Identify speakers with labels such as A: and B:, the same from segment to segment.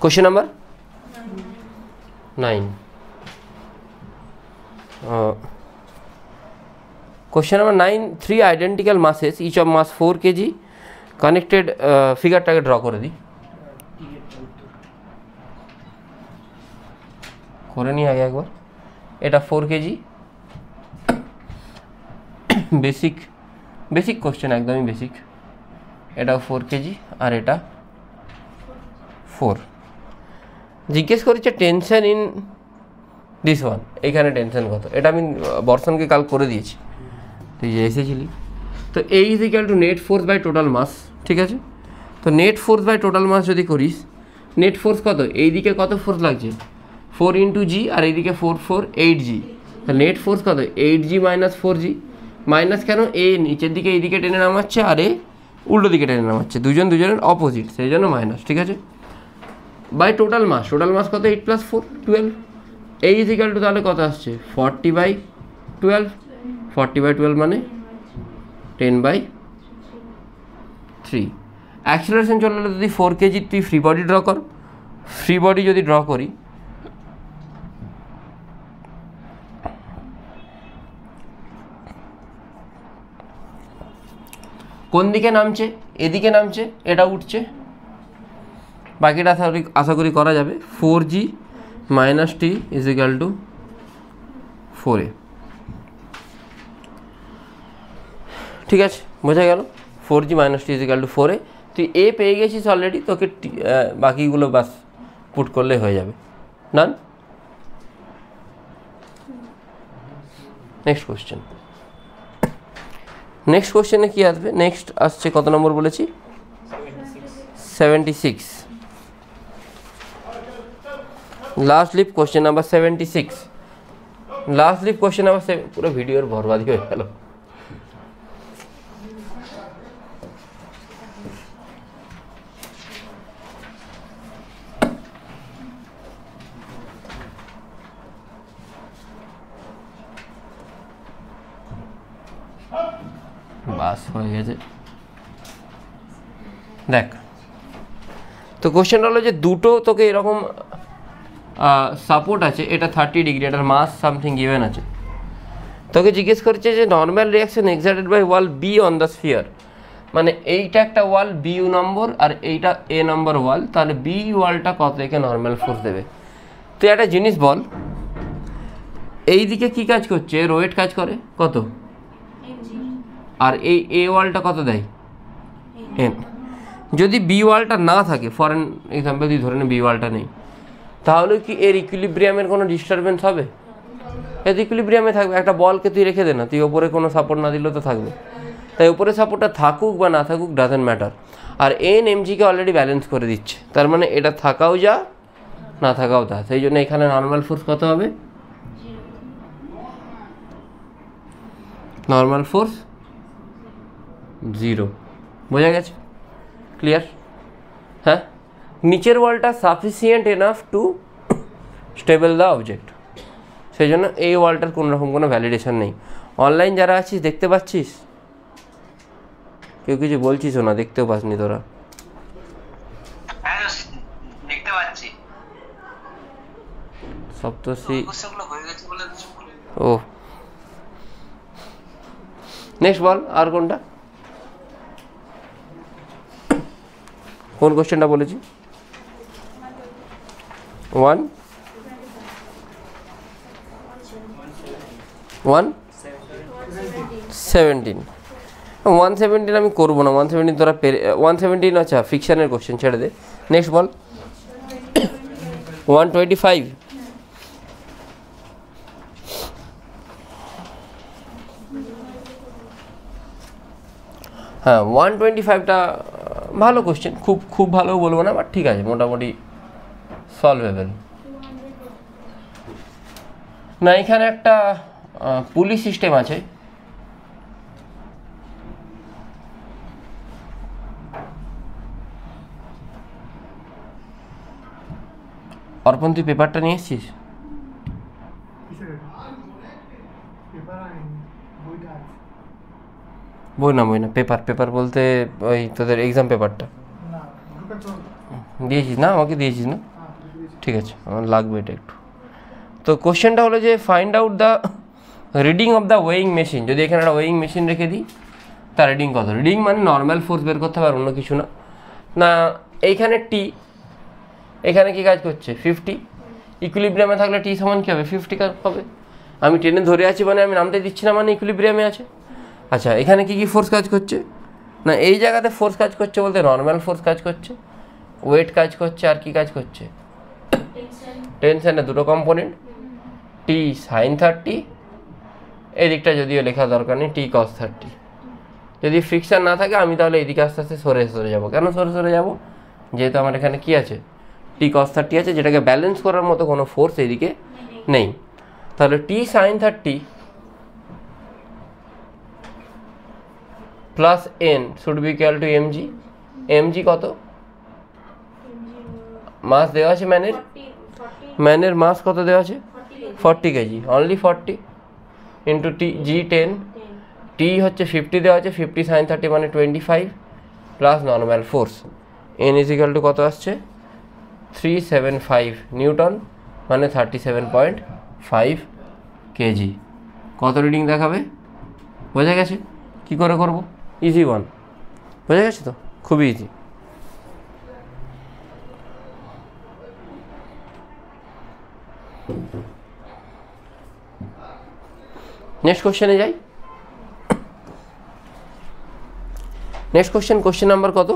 A: Question number 9. Question number 9. 3 identical masses, each of mass 4 kg, connected. ফিগারটাকে draw করে দিই, করে নিই আগে একবার। এটা 4 কেজি, বেসিক কোশ্চেন, একদমই বেসিক। এটাও 4 কেজি আর এটা 4। জিজ্ঞেস করেছে টেনশন ইন দিস ওয়ান, এইখানে টেনশন কত, এটা আমি বর্ষণকে কাল করে দিয়েছি, তুই যে এসেছিলি। তো a is equal to net force by total mass, ঠিক আছে। তো net force by total mass যদি করিস, নেট ফোর্স কত, এইদিকে কত ফোর্স লাগছে 4 ইন্টু জি, আর এইদিকে 4 8G। নেট ফোর্স কত 8G মাইনাস 4G, মাইনাস কেন, এ নিচের দিকে এইদিকে টেনে নামাচ্ছে আর এ উল্টো দিকে টেনে নামাচ্ছে, দুজনের অপোজিট, সেই জন্য মাইনাস, ঠিক আছে। বাই টোটাল মাস কত 8 + 4 12। এই ইজ ইকুয়াল টু তাহলে কত আসছে 40/12, 40/12 মানে 10/3। অ্যাক্সিলারেশন চলে গেলে যদি 4 কেজি, তুই ফ্রি বডি ড্র কর। ফ্রি বডি যদি ড্র করি, কোন দিকে নামছে, এদিকে নামছে, এটা উঠছে, বাকিটা আশা করি করা যাবে। 4G minus T is equal two 4A, ঠিক আছে, বোঝা গেল। 4G minus T is equal two 4A। তুই এ পেয়ে গেছিস অলরেডি, তোকে বাকিগুলো বাস পুট করলে হয়ে যাবে। ডান। নেক্সট কোশ্চেন, নেক্সট কোশ্চেনে কী আসবে, নেক্সট আসছে কত নম্বর বলেছি 76। Last lip question number 76, last lip question number 7। পুরো ভিডিওর বরবাদি হয়ে গেল। বাস হয়ে গেছে। দেখ, তো কোশ্চেনটা হলো যে দুটো তোকে এরকম সাপোর্ট আছে, এটা 30 ডিগ্রি, এটার মাস সামথিং গিভেন আছে। তোকে জিজ্ঞেস করছে যে normal reaction exerted by wall B on the sphere, মানে এইটা একটা ওয়াল বি নম্বর আর এইটা এ নম্বর ওয়াল, তাহলে বি ওয়ালটা কত একে নর্মাল ফোর্স দেবে। তো একটা জিনিস বল, এই দিকে কী কাজ করছে, রোয়েট কাজ করে কত, আর এই এ ওয়ালটা কত দেয় এন। যদি বি ওয়ালটা না থাকে, ফর এন এক্সাম্পল তুই ধরে নে বি ওয়ালটা নেই, তাহলে কি এর ইকুইলিব্রিয়ামের কোনো ডিস্টারবেন্স হবে, এর ইকুইলিব্রিয়ামে থাকবে। একটা বলকে তুই রেখে দে না, তুই ওপরে কোনো সাপোর্ট না দিলেও তো থাকবে, তাই উপরে সাপোর্টটা থাকুক বা না থাকুক ডাজেন্ট ম্যাটার। আর এন এমজিকে অলরেডি ব্যালেন্স করে দিচ্ছে, তার মানে এটা থাকাও যা না থাকাও তা, সেই জন্য এখানে নর্মাল ফোর্স কত হবে, নর্মাল ফোর্স 0। বোঝা গেছে, ক্লিয়ার? হ্যাঁ, নিচের ওয়ালটা sufficient enough to stable the object, সেই জন্য এই ওয়ালটার কোনো রকম কোনো ভ্যালিডেশন নেই। অনলাইন যারা আছিস দেখতে পাচ্ছিস, কেউ কিছু বলছিসও না, দেখতেও পাসনি তোরা।
B: দেখতে পাচ্ছি
A: সপ্তর্ষি, ও নেক্সট বল, আর কোনটা, কোন কোশ্চেনটা বলেছি 117 আমি করবো না, 117 তোরা 117 আচ্ছা ফিকশনের কোশ্চেন ছেড়ে দে। নেক্সট বল 125। হ্যাঁ 125টা ভালো কোশ্চেন, খুব ভালো বলবো না, বাট ঠিক আছে, মোটামুটি সলভেবল। না এখানে একটা পুলিশ সিস্টেম আছে, অর্পণ তুই পেপারটা নিয়ে এসছিস? বই না পেপার বলতে ওই তোদের এক্সাম পেপারটা। দিয়েছিস না, আমাকে দিয়েছিস না, ঠিক আছে, আমার লাগবে এটা একটু। তো কোশ্চেনটা হলো যে find out the reading of the weighing machine. যদি এখানে একটা ওয়েইং মেশিন রেখে দিই, তার রিডিং কত? রিডিং মানে নর্মাল ফোর্স বের করতে হবে, আর অন্য কিছু না। না এইখানে টি, এখানে কি কাজ করছে 50, ইকুইলিব্রিয়ামে থাকলে টি সমান কী হবে 50 কাজ হবে। আমি টেনে ধরে আছি মানে আমি নামতে দিচ্ছি না মানে ইকুইলিব্রিয়ামে আছে। আচ্ছা এখানে কি ফোর্স কাজ করছে? না এই জায়গাতে ফোর্স কাজ করছে বলতে নর্মাল ফোর্স কাজ করছে, ওয়েট কাজ করছে, আর কি কাজ করছে? টেনশনে দুটো কম্পোনেন্ট, টি সাইন 30, এই দিকটা যদিও লেখা দরকার নেই, টি কস 30। যদি ফ্রিকশন না থাকে আমি তাহলে এইদিকে আস্তে আস্তে সরে যাবো। কেন সরে যাবো? যেহেতু আমার এখানে কি আছে, টি কস 30 আছে, যেটাকে ব্যালেন্স করার মতো কোনো ফোর্স এইদিকে নেই। তাহলে T sine 30 plus N should be equal to MG. MG কত? মাস দেওয়া আছে ম্যানের মাস কত দেওয়া আছে? 40 কেজি, অনলি 40 ইন্টু টি জি 10, টি হচ্ছে 50 দেওয়া আছে, 50 সাইন 30 মানে 25 plus normal force. N is equal two কত আসছে? 375 নিউটন মানে 37.5 কেজি। কত রিডিং দেখাবে? বোঝা গেছে কি করে করব? ইজি ওয়ান, বোঝা গেছে তো, খুবই ইজি। নেক্সট কোশ্চেনে যাই। নেক্সট কোশ্চেন নাম্বার কত?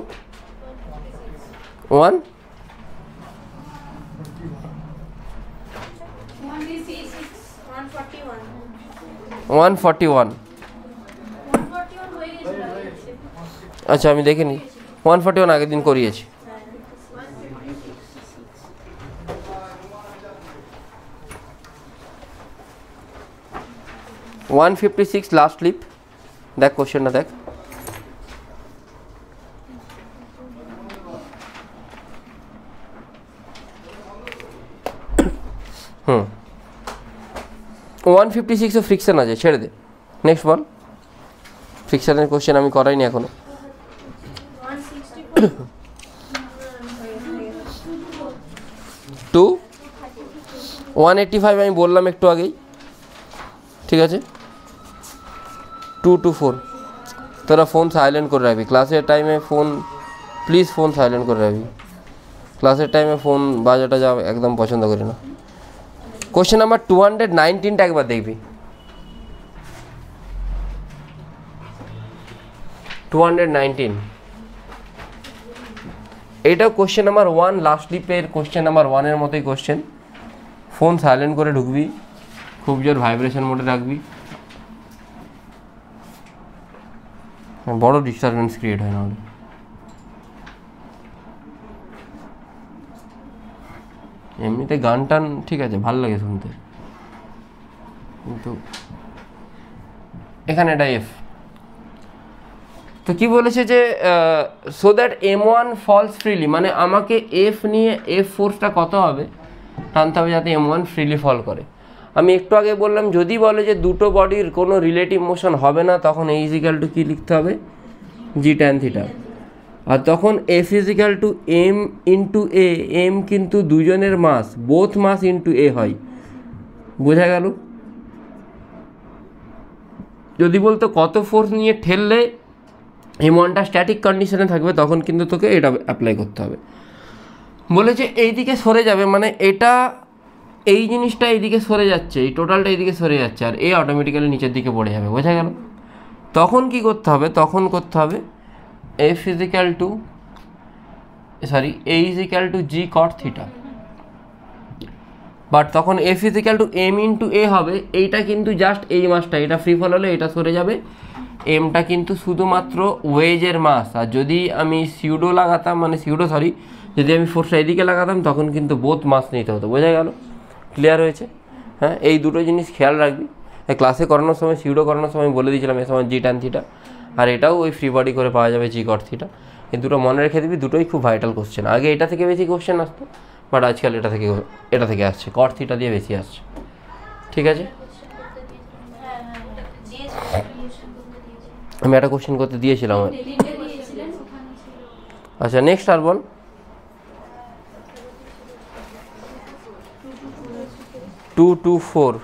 A: 141। আচ্ছা আমি দেখে নিই, 141 আগের দিন করিয়েছি। One 56 last lip. দেখ কোশ্চেনটা দেখ। 156 এ ফ্রিকশন আছে, ছেড়ে দে। নেক্সট বল, ফ্রিকশনের কোশ্চেন আমি করাইনি এখনো। 185 আমি বললাম একটু আগেই, ঠিক আছে। 2 to 4। তোরা ফোন সাইলেন্ট করে রাখবি ক্লাসের টাইমে, ফোন প্লিজ ফোন সাইলেন্ট করে রাখবি। ক্লাসের টাইমে ফোন বাজাটা যা একদম পছন্দ করি না। কোশ্চেন নাম্বার 219টা একবার দেখবি। 219 এইটাও কোশ্চেন নাম্বার 1 লাস্ট লিপের কোশ্চেন নাম্বার 1 মতোই কোশ্চেন। ফোন সাইলেন্ট করে ঢুকবি, খুব জোর ভাইব্রেশন মোডে রাখবি, বড় ডিস্টারবেন্স ক্রিয়েট হয় না। এমনিতে গান টান ঠিক আছে, ভালো লাগে শুনতে, কিন্তু এখানে এটা এফ। তো কি বলেছে যে so that M1 false freely, মানে আমাকে এফ নিয়ে এফ ফোর্সটা কত হবে টানতে হবে যাতে M1 ফ্রিলি ফল করে। আমি একটু আগে বললাম যদি বলে যে দুটো বডির কোনো রিলেটিভ মোশন হবে না, তখন A ইজিক্যাল টু কী লিখতে হবে? জি ট্যান থিটা। আর তখন F is equal to M into A, M কিন্তু দুজনের মাস, বোথ মাস ইন্টু এ হয়। বোঝা গেল? যদি বলতো কত ফোর্স নিয়ে ঠেললে M1টা স্ট্যাটিক কন্ডিশনে থাকবে, তখন কিন্তু তোকে এটা অ্যাপ্লাই করতে হবে। বলেছে এইদিকে সরে যাবে, মানে এটা এই জিনিসটা এইদিকে সরে যাচ্ছে, এই টোটালটা এইদিকে সরে যাচ্ছে, আর এ অটোমেটিক্যালি নিচের দিকে পড়ে যাবে। বোঝা গেল? তখন কি করতে হবে? তখন করতে হবে F is equal to A is equal to G cot theta. But তখন F is equal to M into A হবে। এইটা কিন্তু জাস্ট এই মাসটা, এটা ফ্রি ফল হলে এটা সরে যাবে, এমটা কিন্তু শুধুমাত্র ওয়েজের মাস। আর যদি আমি সিউডো লাগাতাম, মানে যদি আমি ফোর্সটা এদিকে লাগাতাম, তখন কিন্তু বোথ মাস নিতে হতো। বোঝা গেল? ক্লিয়ার হয়েছে? হ্যাঁ, এই দুটো জিনিস খেয়াল রাখবি। ক্লাসে করানোর সময়, সিউডো করানোর সময় বলে দিয়েছিলাম এ সময় জি ট্যান থিটা, আর এটাও ওই ফ্রি বডি করে পাওয়া যাবে জি কট থিটা। এই দুটো মনে রেখে দিবি, দুটোই খুব ভাইটাল কোশ্চেন। আগে এটা থেকে বেশি কোশ্চেন আসতো, বাট আজকাল এটা থেকে আসছে, কট থিটা দিয়ে বেশি আসছে। ঠিক আছে, আমি একটা কোশ্চেন করতে দিয়েছিলাম। আচ্ছা নেক্সট আর বল, 224,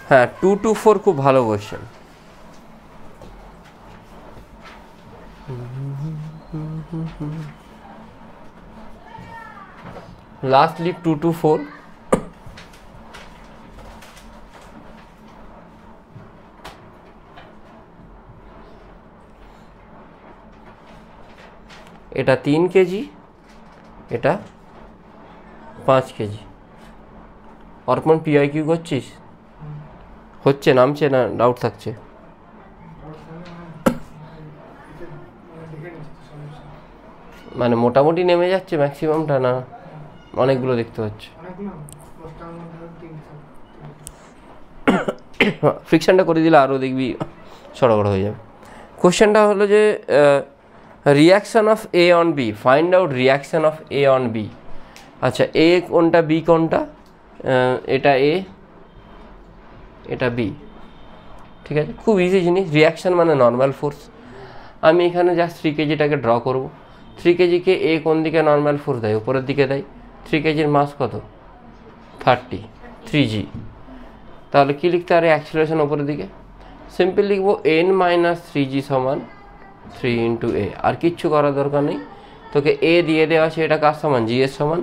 A: হ্যাঁ 224 খুব ভালো কোয়েশ্চেন। লাস্ট লিভ 224, এটা 3 কেজি, এটা 5 কেজি। অর্পণ পিআই কিউ করছিস? হচ্ছে, নামছে না ডাউট থাকছে? মানে মোটামুটি নেমে যাচ্ছে ম্যাক্সিমামটা, না অনেকগুলো দেখতে হচ্ছে? ফ্রিকশনটা করে দিলে আরও দেখবি সড়গড় হয়ে যাবে। কোশ্চেনটা হলো যে reaction of A on B, find out reaction of A on B. আচ্ছা, এ কোনটা, বি কোনটা? এটা এ, এটা বি, ঠিক আছে? খুব ইজি জিনিস। রিয়াকশান মানে নর্মাল ফোর্স। আমি এখানে জাস্ট 3 কেজিটাকে ড্র করব। 3 কেজিকে এ কোন দিকে নর্মাল ফোর্স দেয়? উপরের দিকে দেয়। 3 কেজির মাস কত? 30, 3g। তাহলে কি লিখতে পারে? অ্যাক্সিলারেশন উপরের দিকে। সিম্পল লিখবো n মাইনাস 3g সমান 3 ইন্টু এ। আর কিচ্ছু করার দরকার নেই, তোকে এ দিয়ে দেওয়া আছে, এটা কার সমান? জি এর সমান।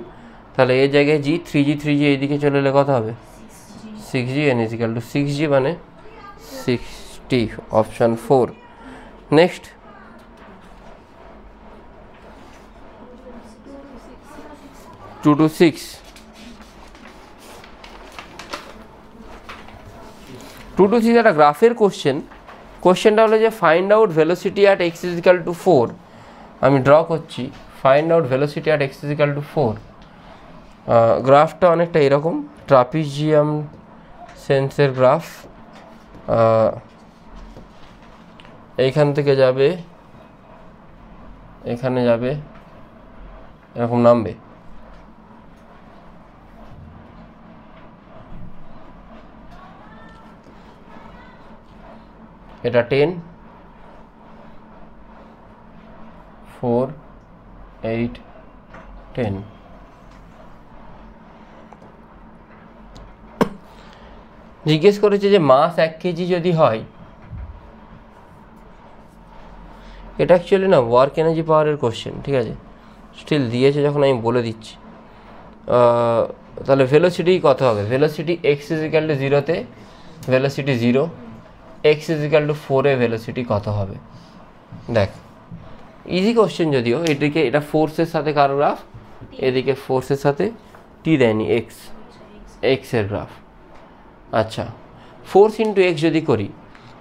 A: তাহলে এর জায়গায় জি, 3g এইদিকে চলে এলে কত হবে? 6g, n is equal two 6g মানে 60, option 4। Next, two two six একটা গ্রাফের কোশ্চেন। কোশ্চেনটা হলো যে find out velocity at X is equal to 4। আমি ড্র করছি, find out velocity at X is equal to 4। গ্রাফটা অনেকটা এরকম, ট্রাপিজিয়াম সেন্সের গ্রাফ। এইখান থেকে যাবে, এখানে যাবে, এরকম নামবে। এটা 10, 4, 8, 10। জিজ্ঞেস করেছে যে মাস 1 কেজি যদি হয়, এটা অ্যাকচুয়ালি না ওয়ার্ক এনার্জি পাওয়ারের কোশ্চেন, ঠিক আছে? স্টিল দিয়েছে যখন আমি বলে দিচ্ছি। তাহলে ভেলোসিটি কত হবে? Velocity X is equal to 0-তে velocity 0, X is equal to 4-এ ভেলোসিটি কত হবে? দেখ, ইজি কোশ্চেন যদিও। এদিকে এটা ফোর্সের সাথে কার গ্রাফ? এদিকে ফোর্সের সাথে টি দেয়নি, এক্স, এক্সের গ্রাফ। আচ্ছা, ফোর্স ইন্টু এক্স যদি করি,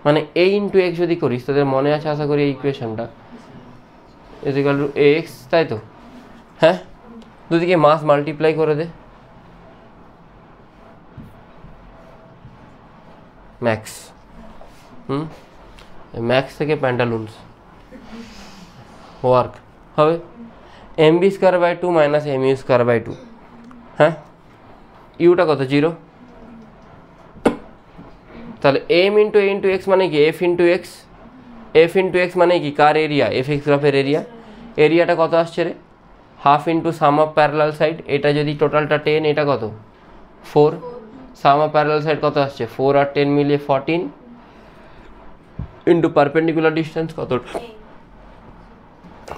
A: মানে এ ইন্টু এক্স যদি করিস, তাদের মনে আছে আশা করি এই ইকুয়েশনটা, ইজ ইকাল টু এক্স, তাই তো? হ্যাঁ, দুদিকে মাস মাল্টিপ্লাই করে দে, ম্যাক্স। ম্যাক্স থেকে প্যান্টালুন্স ওয়ার্ক হবে mv square by 2 minus mu square by 2। হ্যাঁ, ইউটা কত? 0। তাহলে m into a into X মানে কি? f into X. f into X মানে কি? কার এরিয়া? এফ এক্স গ্রাফের এরিয়া। এরিয়াটা কত আসছে রে? Half into sum of parallel side. এটা যদি টোটালটা 10, এটা কত? 4। সাম অফ প্যারালাল সাইড কত আসছে? 4 আর 10 মিলিয়ে 14 ইন্টু পারপেন্ডিকুলার ডিস্টেন্স কত?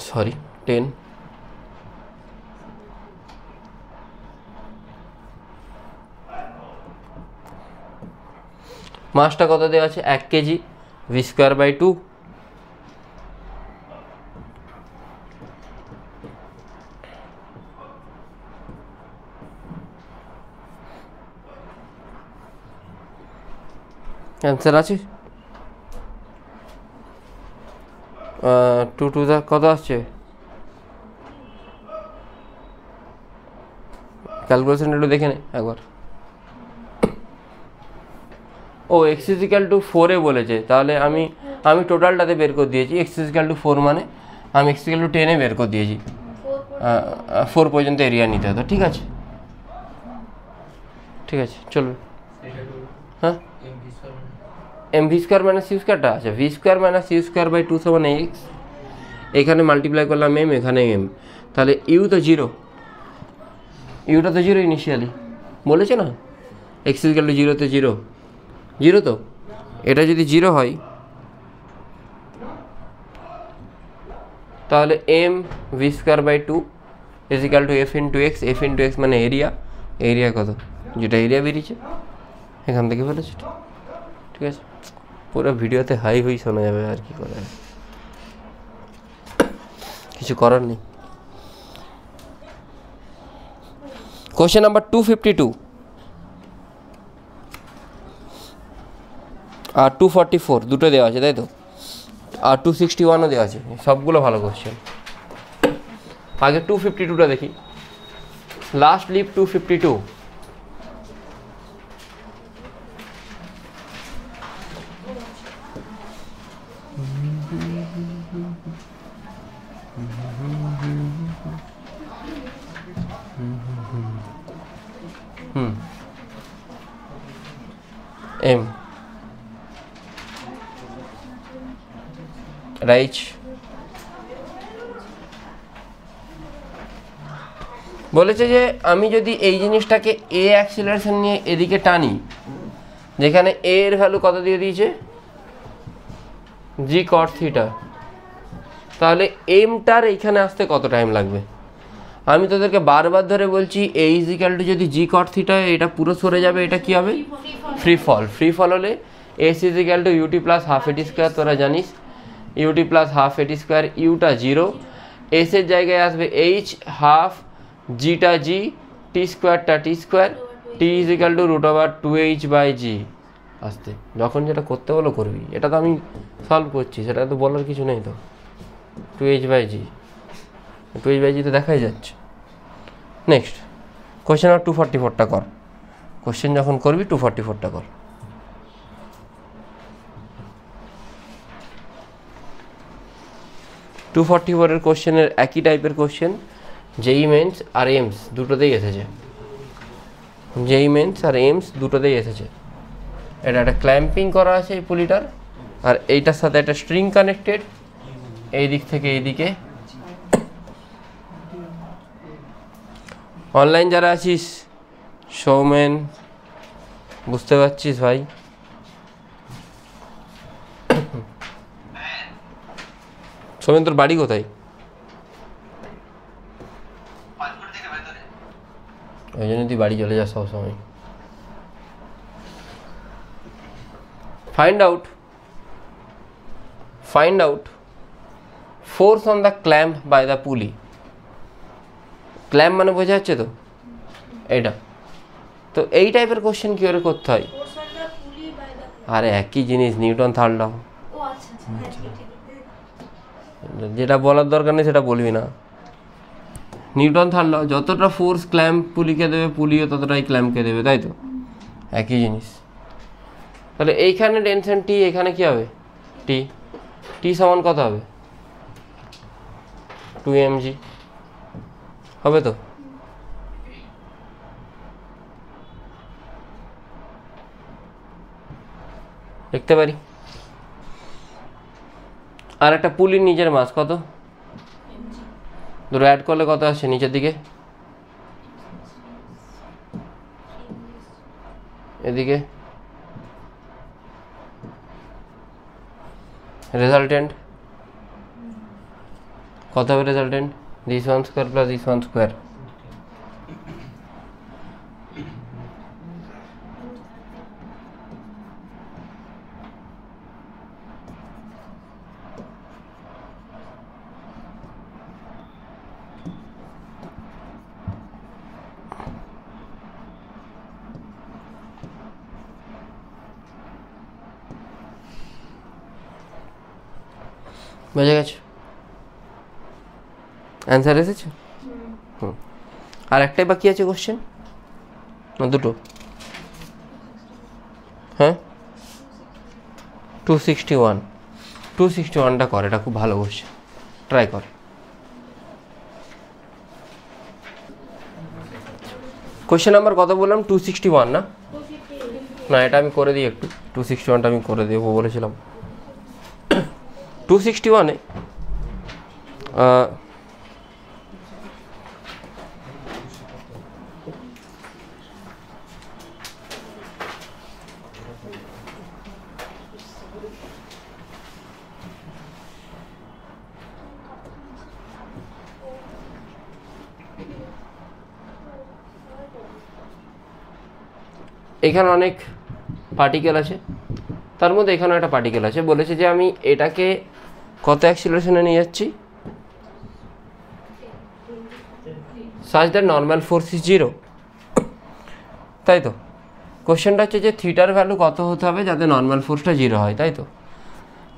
A: সরি, 10। মাসটা কত দেওয়া আছে? 1 KG, V square by 2। Answer আছে। 2 2 কত আসছে? ক্যালকুলেশন একটু দেখে নে একবার। ও এক্স ইজ ইকাল টু 4-এ বলেছে, তাহলে আমি টোটালটাতে বের করে দিয়েছি। এক্স ইজ ইকাল টু 4 মানে আমি এক্স ইকাল টু 10-এ বের করে দিয়েছি। 4 পর্যন্ত এরিয়া নিতে হতো, ঠিক আছে? ঠিক আছে, চলবে। হ্যাঁ, M V square minus U স্কোয়ারটা আছে, V square minus U square by 2 সমান এক্স। এখানে মাল্টিপ্লাই করলাম এম, এখানে এম, তাহলে ইউ তো 0, ইউটা তো 0 ইনিশিয়ালি বলেছে না? এক্স ইজিক্যাল টু জিরোতে জিরো, জিরো তো এটা যদি জিরো হয় তাহলে M V square by two is equal to F into X, F into X মানে এরিয়া, এরিয়া কত যেটা এরিয়া বেরিয়েছে এখান থেকে ফেলেছে। ঠিক আছে, পুরো ভিডিওতে হাই হই শোনা যাবে, আর কি করা যাবে, কিছু করার নেই। কোশ্চেন নাম্বার 252 আর 244 দুটো দেওয়া আছে তাই তো, আর 261ও দেওয়া আছে, সবগুলো ভালো কোশ্চেন। আগে 252টা দেখি, লাস্ট লিভ 252। এম রাইট বলেছে যে আমি যদি এই জিনিসটাকে এ অ্যাক্সিলারেশন নিয়ে এদিকে টানি, যেখানে এ এর ভ্যালু কত দিয়ে দিয়েছে জি কট থিটা, তাহলে এমটার এইখানে আসতে কত টাইম লাগবে। আমি তোদেরকে বারবার ধরে বলছি এ ইজিক্যাল টু যদি জি কট থিটা এটা পুরো সরে যাবে, এটা কি হবে ফ্রি ফল। ফ্রি ফল হলে S is equal to UT plus half AT square, তোরা জানিস UT plus half AT square, ইউটা জিরো, এসের জায়গায় আসবে এইচ হাফ, জিটা জি, টি স্কোয়ারটা T square, T is equal to root over 2h by G. আসতে যখন যেটা করতে বলো করবি, এটা তো আমি সলভ করছি, সেটা তো বলার কিছু নেই তো। 2h by G, 2h by জি তো দেখাই যাচ্ছে। নেক্সট কোশ্চেন আর 244টা কর, কোশ্চেন যখন করবি 244টা কর। টু 244-এর কোশ্চেনের একই টাইপের কোশ্চেন জেই মেন্স আর এমস দুটোতেই এসেছে, জেই মেন্স আর এমস দুটোতেই এসেছে। এটা একটা ক্ল্যাম্পিং করা আছে এই পুলিটার, আর এইটার সাথে একটা স্ট্রিং কানেক্টেড এই দিক থেকে এই দিকে। অনলাইন যারা আছিস সৌমেন, বুঝতে পারছিস ভাই? সৌমেন তোর বাড়ি কোথায়? ওই জন্য তুই বাড়ি চলে যাস সবসময়। find out force on the clamp by the pulley। Clamp মানে বোঝা যাচ্ছে তো এইটা, তো এই টাইপের কোশ্চেন কি করে করতে হয়? আরে একই জিনিস, নিউটন থার্ড ল। যেটা বলার দরকার নেই সেটা বলবি না। নিউটন থার্ড ল, যতটা ফোর্স ক্ল্যাম্প পুলিকে দেবে পুলিও ততটাই ক্ল্যাম্পকে দেবে, তাই তো একই জিনিস। তাহলে এইখানে টেনশন টি, এখানে কি হবে টি, টি সমান কত হবে 2mg হবে তো। লিখতে পারি। আর একটা পুলির নিজের মাস কত, দুটো অ্যাড করলে কত আসছে নিচের দিকে, এদিকে রেজাল্টেন্ট কত হবে, resultant this one square plus this one square. বুঝে গেছো? অ্যান্সার এসেছে? আর একটাই বাকি আছে কোশ্চেন না দুটো? হ্যাঁ 261টা কর, এটা খুব ভালো কোশ্চেন, ট্রাই কর। কোশ্চেন নাম্বার কত বললাম 261 না? না এটা আমি করে দিই একটু, 261টা আমি করে দেবো বলেছিলাম। 261-এ এখানে অনেক পার্টিকেল আছে, তার মধ্যে এখানে একটা পার্টিকেল আছে, বলেছে যে আমি এটাকে কত অ্যাক্সিলারেশনে নিয়ে যাচ্ছি, such that normal force is 0, তাই তো? কোশ্চেনটা হচ্ছে যে থিটার ভ্যালু কত হতে হবে যাতে নর্মাল ফোর্সটা 0 হয়, তাই তো?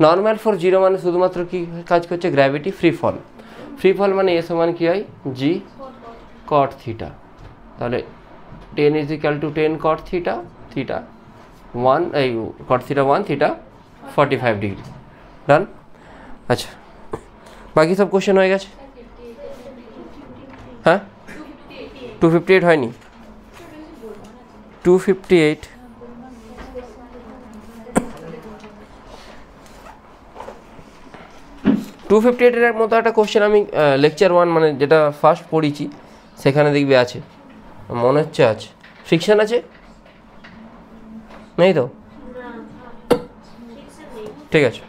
A: নর্মাল ফোর্স 0 মানে শুধুমাত্র কি কাজ করছে? Gravity, free fall. Free fall মানে এ সমান কি হয়? G cot theta. তাহলে 10 is equal to 10 cot theta, theta 1, এই কট থিটা 1, থিটা 45 ডিগ্রি। ডান? আচ্ছা, বাকি সব কোশ্চেন হয়ে গেছে। হ্যাঁ, 258 হয়নি? 258 258-এর মতো একটা কোশ্চেন আমি লেকচার 1 মানে যেটা ফার্স্ট পড়িছি সেখানে দেখবি আছে, মনে হচ্ছে আছে। ফ্রিকশন আছে? নেই তো? ঠিক আছে।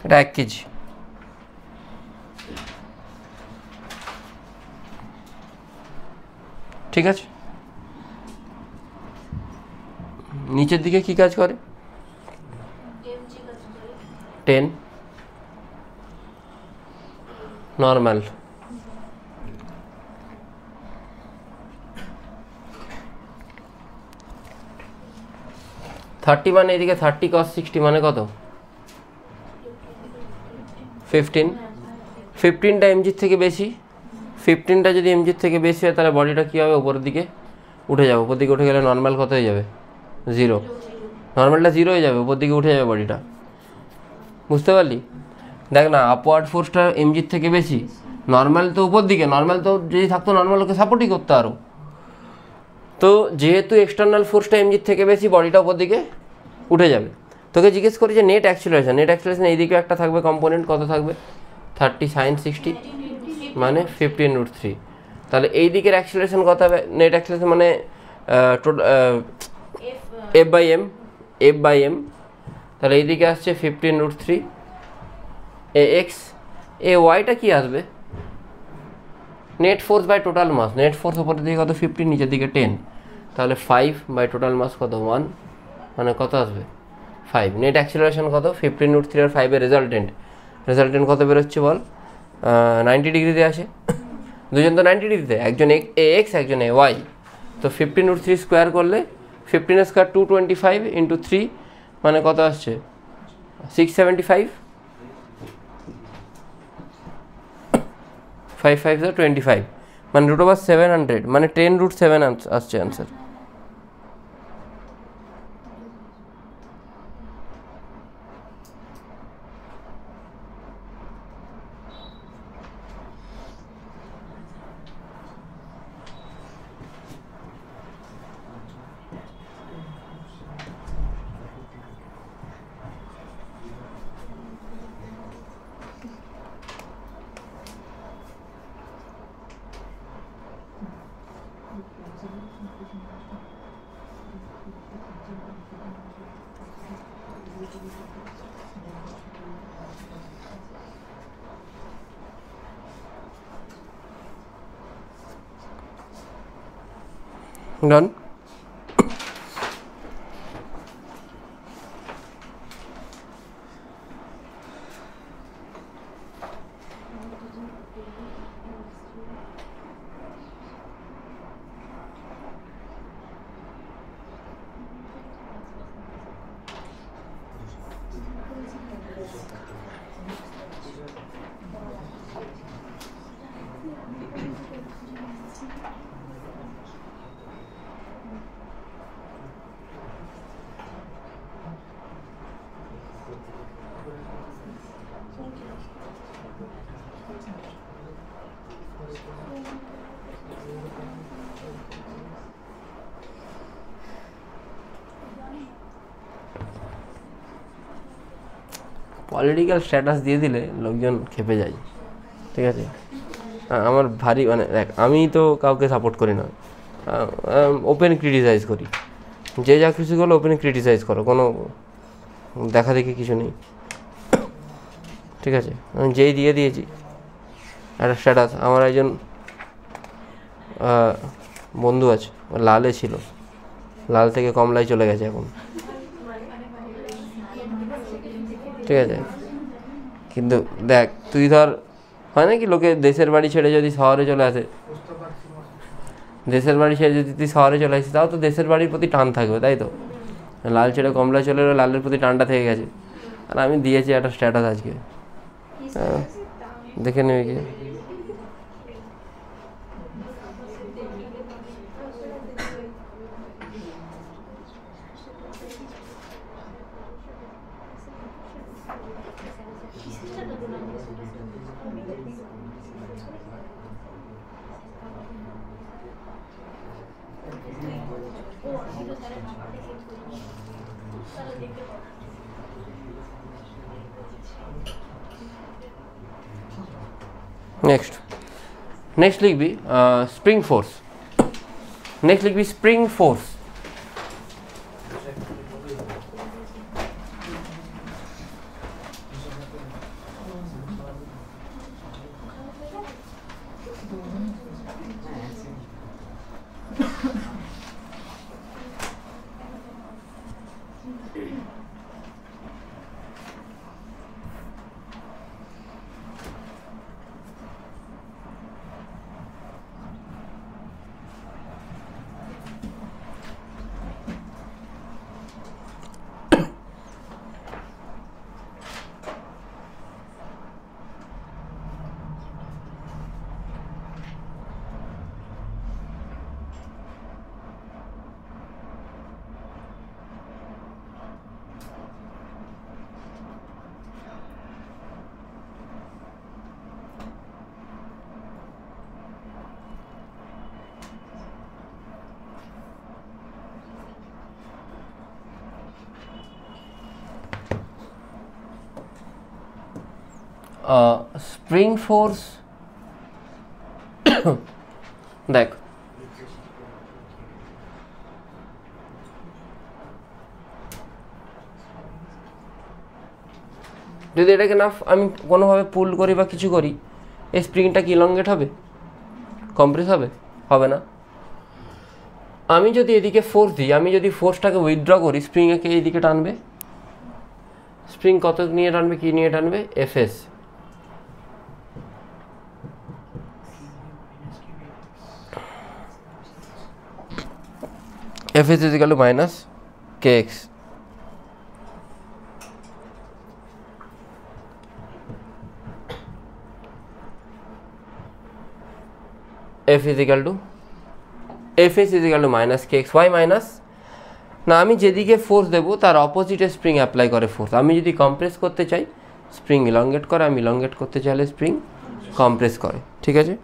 A: এটা 1 কেজি। ঠিক আছে, নিচের দিকে কি কাজ করে? 10 নর্মাল, থার্টি মানে এদিকে 30 cos 60 মানে কত? 15। 15টা এমজির থেকে বেশি, 15টা যদি এমজির থেকে বেশি হয় তাহলে বডিটা কী হবে? উপরের দিকে উঠে যাবে। উপর দিকে উঠে গেলে নর্মাল কত হয়ে যাবে? 0। নর্মালটা 0 হয়ে যাবে, উপর দিকে উঠে যাবে বডিটা। বুঝতে পারলি? দেখ না, আপওয়ার্ড ফোর্সটা এমজির থেকে বেশি, নর্মাল তো উপর দিকে, নর্মাল তো যদি থাকতো নর্মাল ওকে সাপোর্টই করতো আরও। তো যেহেতু এক্সটার্নাল ফোর্সটা এমজির থেকে বেশি, বডিটা উপর দিকে উঠে যাবে। তোকে জিজ্ঞেস করি যে নেট অ্যাক্সিলারেশন, নেট অ্যাক্সিলারেশন এইদিকে একটা থাকবে কম্পোনেন্ট, কত থাকবে? 30 sin 60 মানে 15√3। তাহলে এই দিকের অ্যাক্সিলারেশন কত হবে? নেট অ্যাক্সিলারেশন মানে এফ বাই এম। তাহলে এইদিকে আসছে 15√3 এ এক্স। এ ওয়াইটা কি আসবে? Net force by total mass. Net force উপরের দিকে কত? 15, নিচের দিকে 10। তাহলে 5 বাই টোটাল মাস কত? 1, মানে কত আসবে? 5। নেট অ্যাক্সিলারেশন কত? 15√3 আর 5 এর রেজাল্টেন্ট কত বেরোচ্ছে বল? 90 ডিগ্রিতে আসে। দুজন তো 90 ডিগ্রিতে, একজন এ এক্স একজন এ ওয়াই। তো 15√3 স্কোয়ার করলে 15 স্কোয়ার 225 ইন্টু 3 মানে কত আসছে? 675। 5 5 25 মানে √700 মানে 10√7 আসছে অ্যান্সার। Done. পলিটিক্যাল স্ট্যাটাস দিয়ে দিলে লোকজন খেপে যায়, ঠিক আছে। আমার ভারী মানে দেখ, আমি তো কাউকে সাপোর্ট করি না, ওপেন ক্রিটিসাইজ করি, যে যা কিছু করলো ওপেন ক্রিটিসাইজ করো, কোনো দেখা দেখি কিছু নেই, ঠিক আছে। আমি যেই দিয়ে দিয়েছি একটা স্ট্যাটাস, আমার একজন বন্ধু আছে, লালে ছিল, লাল থেকে কমলায় চলে গেছে এখন, ঠিক আছে। কিন্তু দেখ তুই ধর, হয় না কি লোকে দেশের বাড়ি ছেড়ে যদি শহরে চলে আসে, দেশের বাড়ি ছেড়ে যদি তুই শহরে চলে আসিস, তাও তো দেশের বাড়ির প্রতি টান থাকবে, তাই তো। লাল ছেড়ে কমলায় চলে এলো, লালের প্রতি টানটা থেকে গেছে। আর আমি দিয়েছি একটা স্ট্যাটাস আজকে, দেখে নেবে কি। নেক্সট লিখবি স্প্রিং ফোর্স, নেক্সট লিখবি স্প্রিং ফোর্স। স্প্রিং ফোর্স দেখ, যদি এটাকে না আমি কোনোভাবে পুল করি বা কিছু করি, এই স্প্রিংটা কি ইলংগেট হবে, কম্প্রেস হবে, হবে না। আমি যদি এদিকে ফোর্স দিই, আমি যদি ফোর্সটাকে উইথড্র করি, স্প্রিংকে এইদিকে টানবে, স্প্রিং কত নিয়ে টানবে, কি নিয়ে টানবে, FS. Fs is equal to minus kx. F is equal to Fs is equal to minus kx. Why minus? না, আমি যেদিকে ফোর্স দেবো তার অপোজিটে স্প্রিং অ্যাপ্লাই করে ফোর্স। আমি যদি কম্প্রেস করতে চাই স্প্রিং ইলংগেট করে, আমি ইলংগেট করতে চাইলে স্প্রিং কম্প্রেস করে, ঠিক আছে।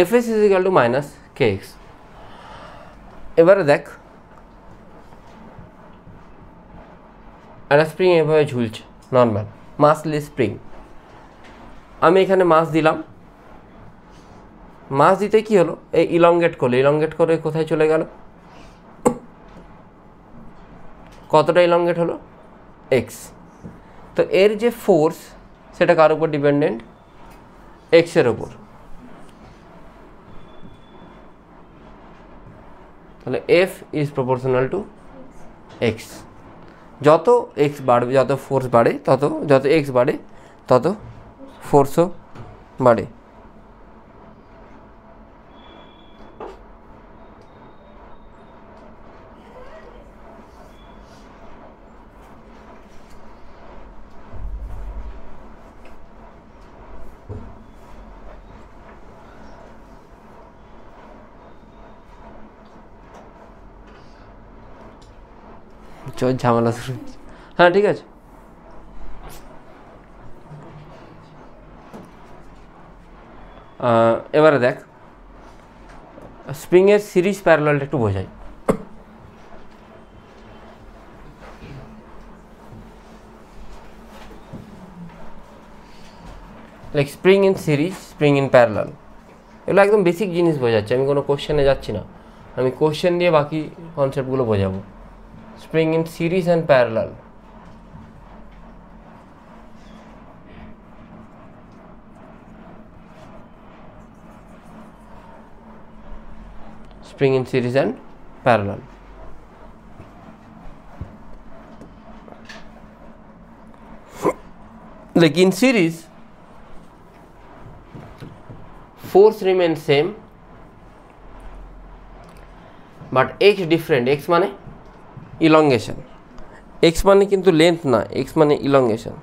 A: Fs is equal to minus kx. এবারে দেখ একটা স্প্রিং এভাবে ঝুলছে, নর্মাল মাসলেস স্প্রিং। আমি এখানে মাস দিলাম, মাস দিতে কি হলো, এই ইলংগেট করলে, ইলংগেট করে কোথায় চলে গেল, কতটা ইলংগেট হলো, এক্স। তো এর যে ফোর্স সেটা কার উপর ডিপেন্ডেন্ট, এক্সের ওপর। তাহলে F is proportional to x. যত এক্স বাড়বে, যত ফোর্স বাড়ে, তত যত এক্স বাড়ে তত ফোর্সও বাড়ে। চল ঝামেলা শুরু। হ্যাঁ ঠিক আছে। এবারে দেখ স্প্রিংয়ের সিরিজ প্যারালালটা একটু বোঝাই। Like spring in series, spring in parallel, এগুলো একদম বেসিক জিনিস বোঝাচ্ছে। আমি কোনো কোশ্চেনে যাচ্ছি না, আমি কোশ্চেন দিয়ে বাকি কনসেপ্টগুলো বোঝাবো। Spring in series and parallel, spring in series and parallel. Like in series, force remains same but x different. x মানে elongation, x মানে কিন্তু length না, x মানে elongation.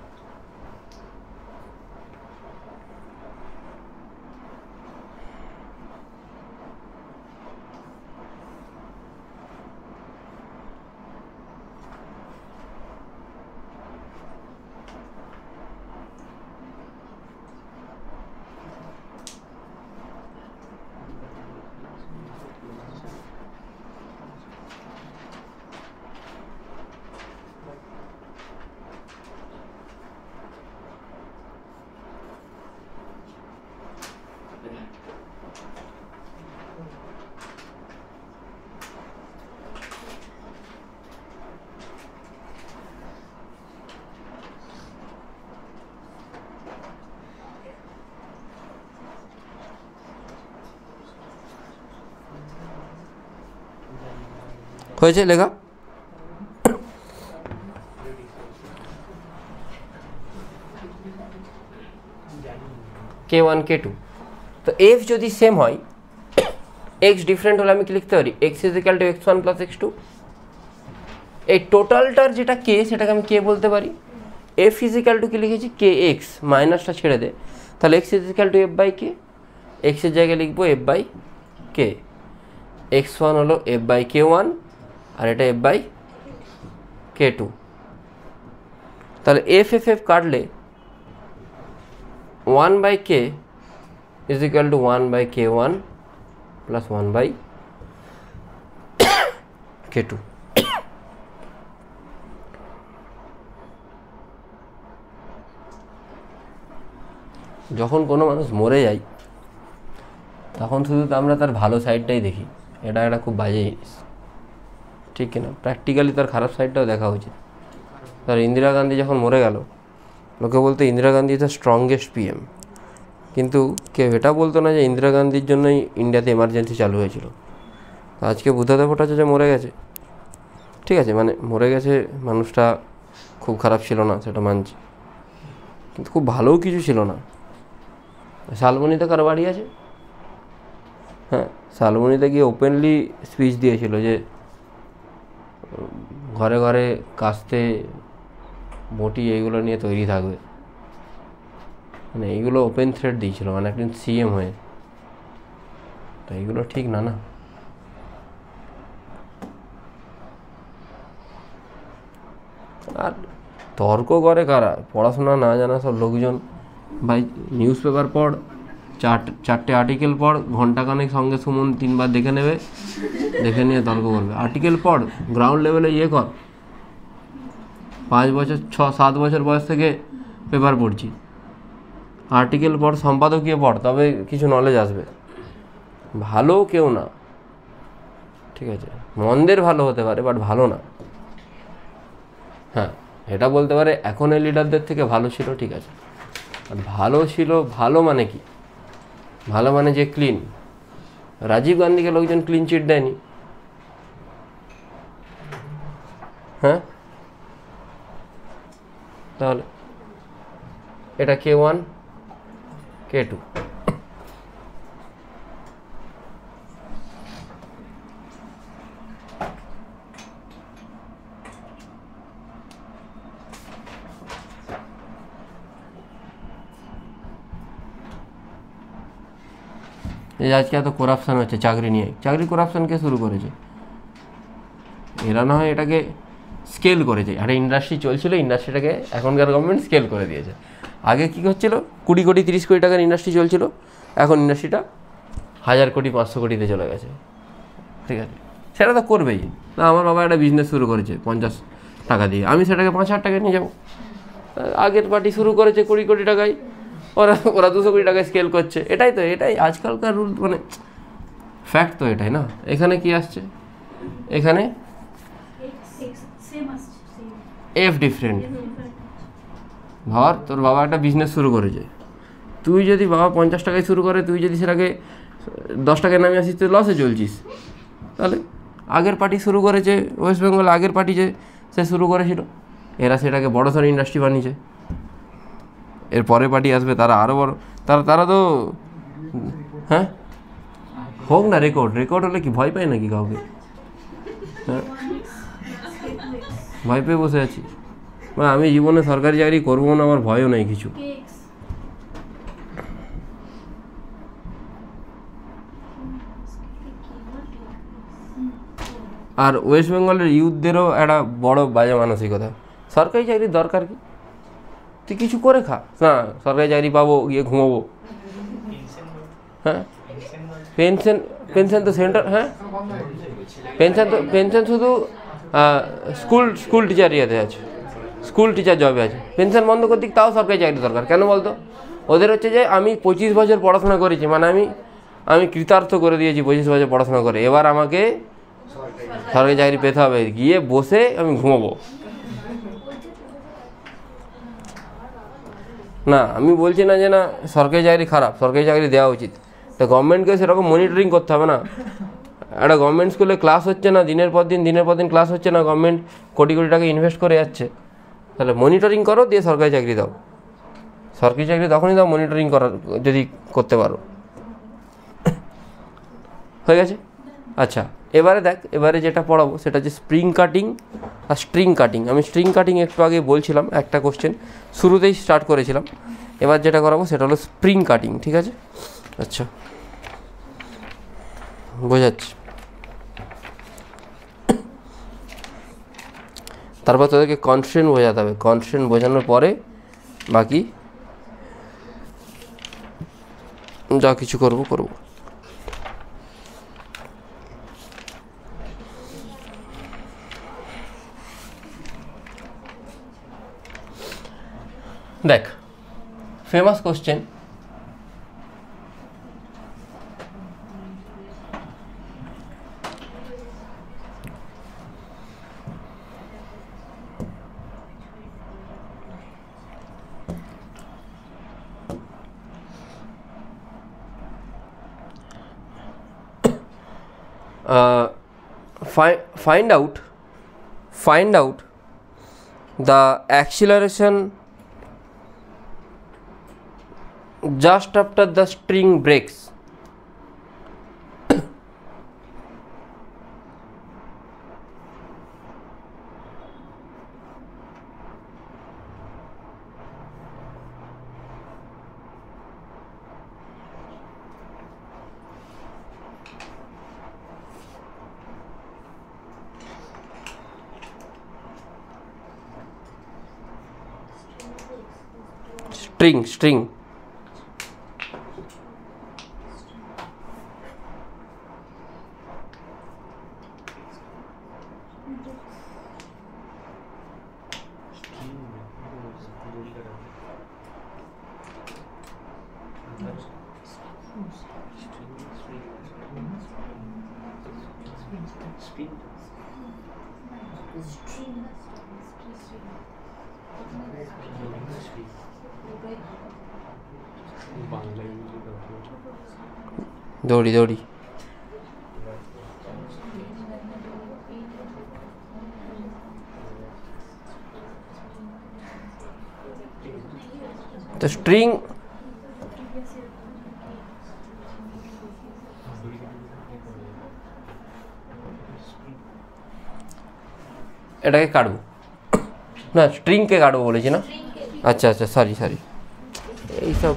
A: হয়েছে লেখা? K1 K2, তো f যদি সেম হয়, x ডিফারেন্ট হলে আমি কি লিখতে পারি? x is equal two x1 plus x2। এই টোটালটার যেটা k সেটাকে আমি k বলতে পারি। f ইজ ইকুয়াল টু কি লিখেছি? kx, মাইনাসটা ছেড়ে দে, তাহলে x is equal to f by k, x এর জায়গায় লিখবো f বাই k। x1 হলো f বাই k1 আর এটা f বাই k2। তাহলে f f f কাটলে 1 by k is equal to 1 by k1 plus 1 by k2। যখন কোনো মানুষ মরে যায় তখন শুধু আমরা তার ভালো সাইডটাই দেখি, এটা একটা খুব বাজে জিনিস, ঠিক কিনা? প্র্যাকটিক্যালি তার খারাপ সাইডটাও দেখা উচিত। তার ইন্দিরা গান্ধী যখন মরে গেল, লোকে বলতো Indira Gandhi is the strongest PM, কিন্তু কেউ এটা বলতো না যে ইন্দিরা গান্ধীর জন্যই ইন্ডিয়াতে এমার্জেন্সি চালু হয়েছিল। আজকে বুদ্ধদেব ভট্টাচার্য মরে গেছে, ঠিক আছে, মানে মরে গেছে, মানুষটা খুব খারাপ ছিল না সেটা মানছি, কিন্তু খুব ভালোও কিছু ছিল না। শালবনীতে কার বাড়ি আছে? হ্যাঁ, শালবনীতে গিয়ে ওপেনলি স্পিচ দিয়েছিল যে ঘরে ঘরে কাস্তে বটি এইগুলো নিয়ে তৈরি থাকবে, মানে এইগুলো ওপেন থ্রেট দিয়েছিল, মানে একদিন সিএম হয়ে। তো এইগুলো ঠিক না, না। আর তর্ক করে কারা? পড়াশোনা না জানা সব লোকজন। ভাই নিউজ পেপার পড়, চারটে আর্টিকেল পড়, ঘন্টাখানেক সঙ্গে সুমন 3বার দেখে নেবে, দেখে নিয়ে তর্ক করবে। আর্টিকেল পড়, গ্রাউন্ড লেভেলে ইয়ে কর। 5 বছর 6-7 বছর বয়স থেকে পেপার পড়ছি, আর্টিকেল পড়, সম্পাদকীয় পড়, তবে কিছু নলেজ আসবে। ভালো কেউ না, ঠিক আছে, মন্দের ভালো হতে পারে বাট ভালো না। হ্যাঁ, এটা বলতে পারে এখনের লিডারদের থেকে ভালো ছিল, ঠিক আছে, আর ভালো ছিল, ভালো মানে কি? ভালো মানে যে ক্লিন। রাজীব গান্ধীকে লোকজন ক্লিন চিট দেয়নি, হ্যাঁ, তাহলে এটা K1 K2। এই আজকে এত করাপশান হচ্ছে চাকরি নিয়ে, চাকরি করাপশানকে শুরু করেছে এরা, না হয় এটাকে স্কেল করেছে। একটা ইন্ডাস্ট্রি চলছিল, ইন্ডাস্ট্রিটাকে এখনকার গভর্নমেন্ট স্কেল করে দিয়েছে। আগে কী হচ্ছিল, 20 কোটি 30 কোটি টাকার ইন্ডাস্ট্রি চলছিল, এখন ইন্ডাস্ট্রিটা 1000 কোটি 500 কোটিতে চলে গেছে। ঠিক আছে, সেটা তো করবেই না। আমার বাবা একটা বিজনেস শুরু করেছে 50 টাকা দিয়ে, আমি সেটাকে 5,000 টাকায় নিয়ে যাবো। আগের পার্টি শুরু করেছে 20 কোটি টাকায়, ওরা 200 কোটি টাকায় স্কেল করছে। এটাই আজকালকার রুল, মানে ফ্যাক্ট তো এটাই না। এখানে কি আসছে, এখানে এফ ডিফারেন্ট। ধর তোর বাবা একটা বিজনেস শুরু করেছে, তুই যদি বাবা 50 টাকায় শুরু করে, তুই যদি সেটাকে 10 টাকায় নামিয়ে আসিস, তুই লসে চলছিস। তাহলে আগের পার্টি শুরু করেছে, ওয়েস্ট বেঙ্গল আগের পার্টি যে সে শুরু করেছিল, এরা সেটাকে বড় সড়ো ইন্ডাস্ট্রি বানিয়েছে। এর পরের পার্টি আসবে, তারা আরও বড়, তারা তো হ্যাঁ হোক না। রেকর্ড হলে কি ভয় পায় নাকি কাউকে? হ্যাঁ, ভয় পেয়ে বসে আছি। মানে আমি জীবনে সরকারি চাকরি করবো না, আমার ভয়ও নেই কিছু। আর ওয়েস্ট বেঙ্গলের ইউথদেরও একটা বড় বাজে মানসিকতা, সরকারি চাকরির দরকার কি, তুই কিছু করে খা না, সরকারি চাকরি পাবো, গিয়ে ঘুমাবো। হ্যাঁ, পেনশন তো সেন্টার, হ্যাঁ পেনশন শুধু স্কুল টিচার ইয়েতে আছে, স্কুল টিচার জবে আছে। পেনশন বন্ধ করতে তাও সরকারি চাকরি দরকার কেন বলতো? ওদের হচ্ছে যে আমি 25 বছর পড়াশোনা করেছি, মানে আমি কৃতার্থ করে দিয়েছি 25 বছর পড়াশোনা করে, এবার আমাকে সরকারি চাকরি পেতে হবে, গিয়ে বসে আমি ঘুমাবো না। আমি বলছি না যে না সরকারি চাকরি খারাপ, সরকারি চাকরি দেওয়া উচিত, তা গভর্নমেন্টকে সেরকম মনিটরিং করতে হবে না। একটা গভর্নমেন্ট স্কুলে ক্লাস হচ্ছে না, দিনের পর দিন ক্লাস হচ্ছে না, গভর্নমেন্ট কোটি কোটি টাকা ইনভেস্ট করে যাচ্ছে, তাহলে মনিটরিং করো, দিয়ে সরকারি চাকরি দাও। সরকারি চাকরি তখনই দাও মনিটরিং করার, যদি করতে পারো। হয়ে গেছে। আচ্ছা, এবারে যেটা পড়াবো সেটা হচ্ছে স্প্রিং কাটিং আর স্ট্রিং কাটিং। আমি স্ট্রিং কাটিং একটু আগে বলছিলাম, একটা কোশ্চেন শুরুতেই স্টার্ট করেছিলাম। এবার যেটা করাবো সেটা হলো স্প্রিং কাটিং। ঠিক আছে, আচ্ছা বোঝাচ্ছি। তারপর তোদেরকে কনস্ট্রেন্ট বোঝাতে হবে, কনস্ট্রেন্ট বোঝানোর পরে বাকি যা কিছু করবো। দেখ, famous question, find out the acceleration just after the string breaks. String দৌড়ি তো স্ট্রিং এটাকে কাটবো না, স্ট্রিংকে কাটবো বলেছি না? আচ্ছা আচ্ছা, সরি সরি, এইসব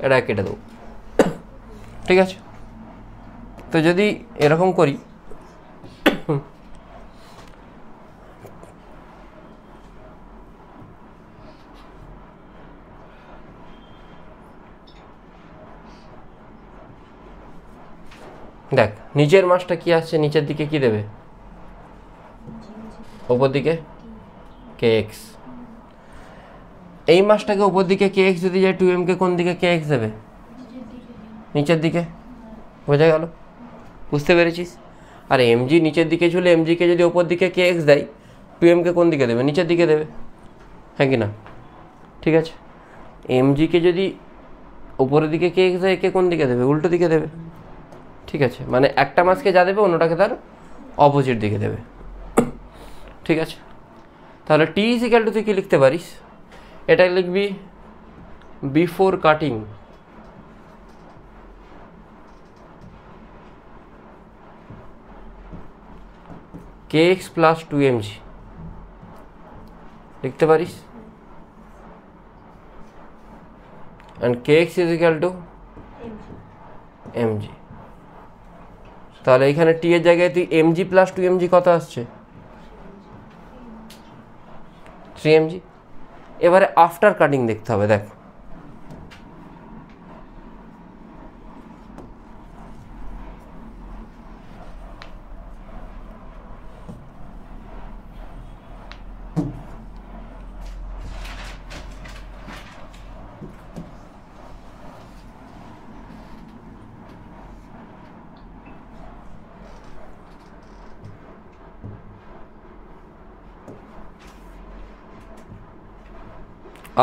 A: এটা কেটে দেবো। ঠিক আছে, তো যদি এরকম করি, দেখ নিচের মাসটা কি আসছে, নিচের দিকে কি দেবে, ওপর দিকে কে এক্স। এই মাসটাকে ওপর দিকে কে এক্স যদি যায়, 2m কে কোন দিকে কে এক্স দেবে, নিচের দিকে। বোঝা গেল? বুঝতে পেরেছিস? আর এমজি নিচের দিকে ছিল, এমজিকে যদি ওপর দিকে কে এক্স দেয়, 2m কে কোন দিকে দেবে, নিচের দিকে দেবে, হ্যাঁ কি না? ঠিক আছে, এমজিকে যদি উপরের দিকে কে এক্স দেয়, কে কোন দিকে দেবে, উল্টো দিকে দেবে। ঠিক আছে, মানে একটা মাসকে যা দেবে অন্যটাকে তার অপোজিট দিকে দেবে। ঠিক আছে, তাহলে টি ইজ ইকুয়াল টু তুই কি লিখতে পারিস, এটা লিখবি বিফোর কাটিং কে এক্স প্লাস 2mg লিখতে পারিস, and K x is equal to mg। তাহলে এখানে টি এর জায়গায় তুই mg প্লাস 2mg কত আসছে, 3mg। এবারে আফটার কাটিং দেখতে হবে। দেখ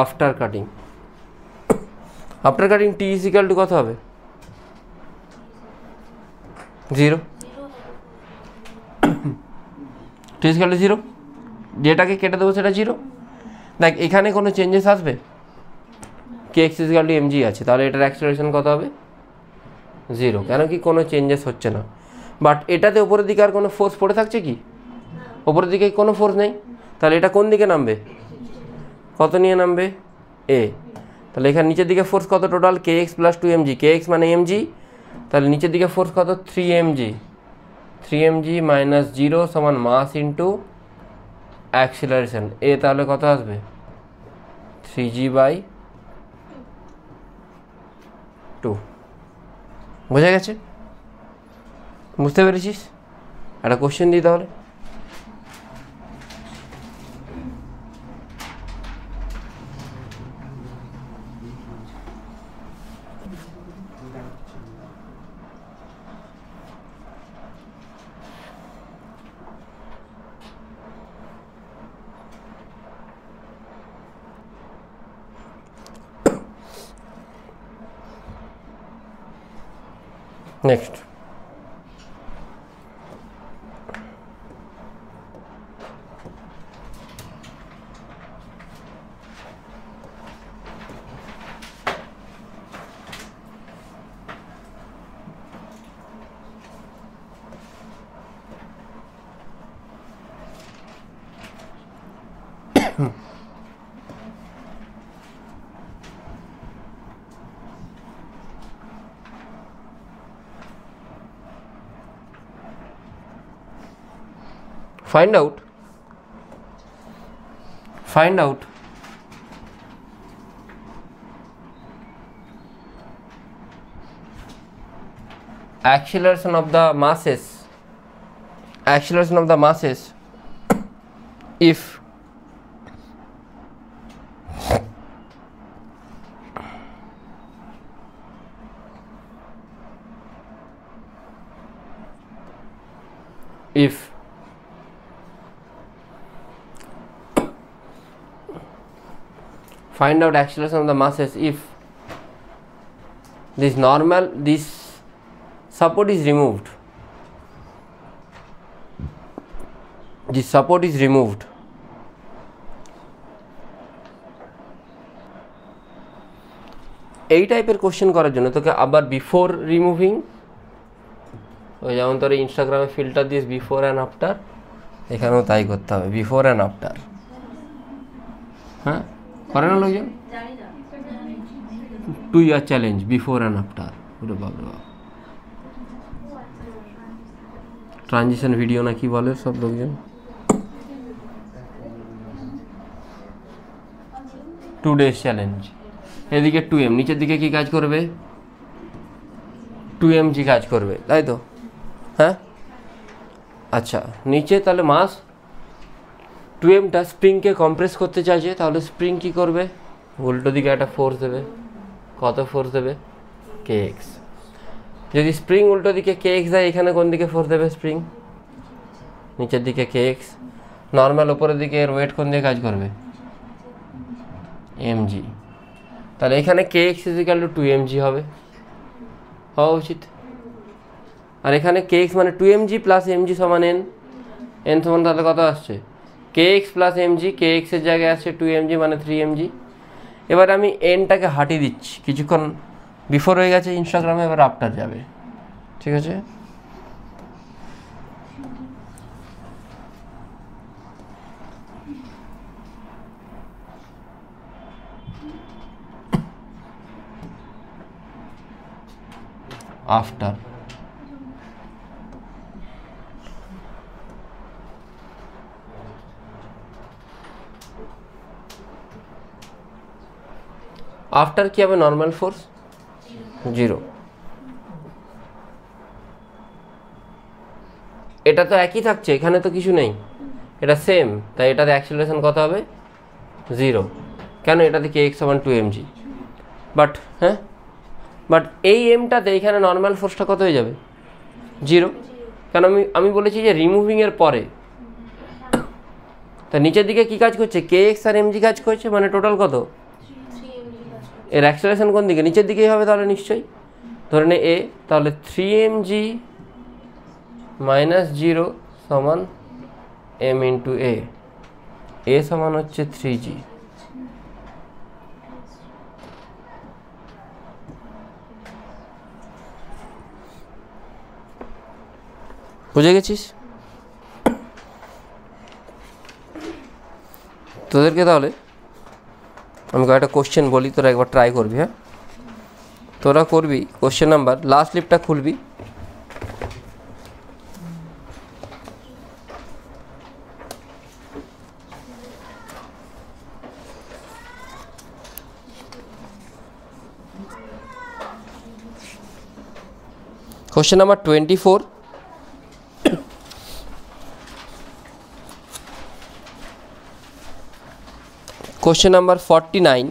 A: after cutting, after cutting T is equal two কত হবে, 0। টি ইজ ইকুয়াল টু 0, যেটাকে কেটে দেবো সেটা 0। দেখ এখানে কোনো চেঞ্জেস আসবে, k x is equal to mg আছে, তাহলে এটার অ্যাক্সেলারেশন কত হবে, 0, কেন কি কোনো চেঞ্জেস হচ্ছে না। বাট এটাতে ওপরের দিকে আর কোনো ফোর্স পড়ে থাকছে কি, ওপরের দিকে কোনো ফোর্স নেই, তাহলে এটা কোন দিকে নামবে, কত নিয়ে নামবে, এ। তাহলে এখানে নিচের দিকে ফোর্স কত টোটাল, কে এক্স প্লাস 2mg, কে এক্স মানে mg, তাহলে নিচের দিকে ফোর্স কত, 3mg, 3mg মাইনাস 0 সমান মাস ইন্টু অ্যাক্সিলারেশন এ, তাহলে কত আসবে, 3g/2। বোঝা গেছে? বুঝতে পেরেছিস? একটা কোশ্চেন দিই তাহলে। Next, find out acceleration of the masses if find out acceleration of the masses if this support is removed, এই টাইপের কোশ্চেন করার জন্য তোকে আবার বিফোর রিমুভিং, ওই যেমন তোর ইনস্টাগ্রামে filter this before and after, এখানেও তাই করতে হবে, বিফোর অ্যান্ড আফটার। হ্যাঁ, করে না লোকজন? 2 year challenge, before and after. ওরে বাবা, ট্রানজিশন ভিডিও না কি বলে সব লোকজন। 2 days চ্যালেঞ্জ। এদিকে 2M, নিচের দিকে কি কাজ করবে? 2mg কাজ করবে, তাই তো? হ্যাঁ, আচ্ছা, নিচে তাহলে মাস 2mটা স্প্রিংকে কম্প্রেস করতে চাইছে, তাহলে স্প্রিং কি করবে? উল্টো দিকে একটা ফোর্স দেবে। কত ফোর্স দেবে? kx। যদি স্প্রিং উল্টো দিকে kx দেয়, এখানে কোন দিকে ফোর্স দেবে স্প্রিং? নিচের দিকে kx। নর্মাল উপরের দিকে এর ওয়েট কোন দিকে কাজ করবে? mg। তাহলে এখানে kx ইজিক্যাল টু 2mg হবে, হওয়া উচিত। আর এখানে kx মানে 2mg প্লাস mg সমান n, n সমান তাহলে কত আসছে? kx প্লাস mg, kx এর জায়গায় আসছে 2mg মানে 3mg। এবার আমি nটাকে হাঁটিয়ে দিচ্ছি, কিছুক্ষণ বিফোর হয়ে গেছে ইনস্টাগ্রামে, এবার আফটার যাবে, ঠিক আছে? আফটার আফটার কি হবে? Normal force 0। এটা তো একই থাকছে, এখানে তো কিছু নেই, এটা সেম, তাই এটাতে অ্যাক্সিলারেশন কত হবে? 0। কেন? এটাতে kx সমান 2mg। বাট এই এমটাতে এখানে নর্মাল ফোর্সটা কত হয়ে যাবে? 0। কেন? আমি বলেছি যে রিমুভিংয়ের পরে, তা নিচের দিকে কি কাজ করছে? kx আর mg কাজ করছে, মানে টোটাল কত? এর অ্যাক্সেলারেশন কোন দিকে? নিচের দিকেই হবে তাহলে নিশ্চয়ই। ধরে নে a, তাহলে 3mg মাইনাস 0 সমান m ইন্টু a সমান হচ্ছে 3g। বুঝে গেছিস? তোদেরকে তাহলে আমি কয়েকটা কোশ্চেন বলি, তোরা একবার ট্রাই করবি। হ্যাঁ, তোরা করবি কোশ্চেন নাম্বার, লাস্ট লিপটা খুলবি, question number 24। Question number 49,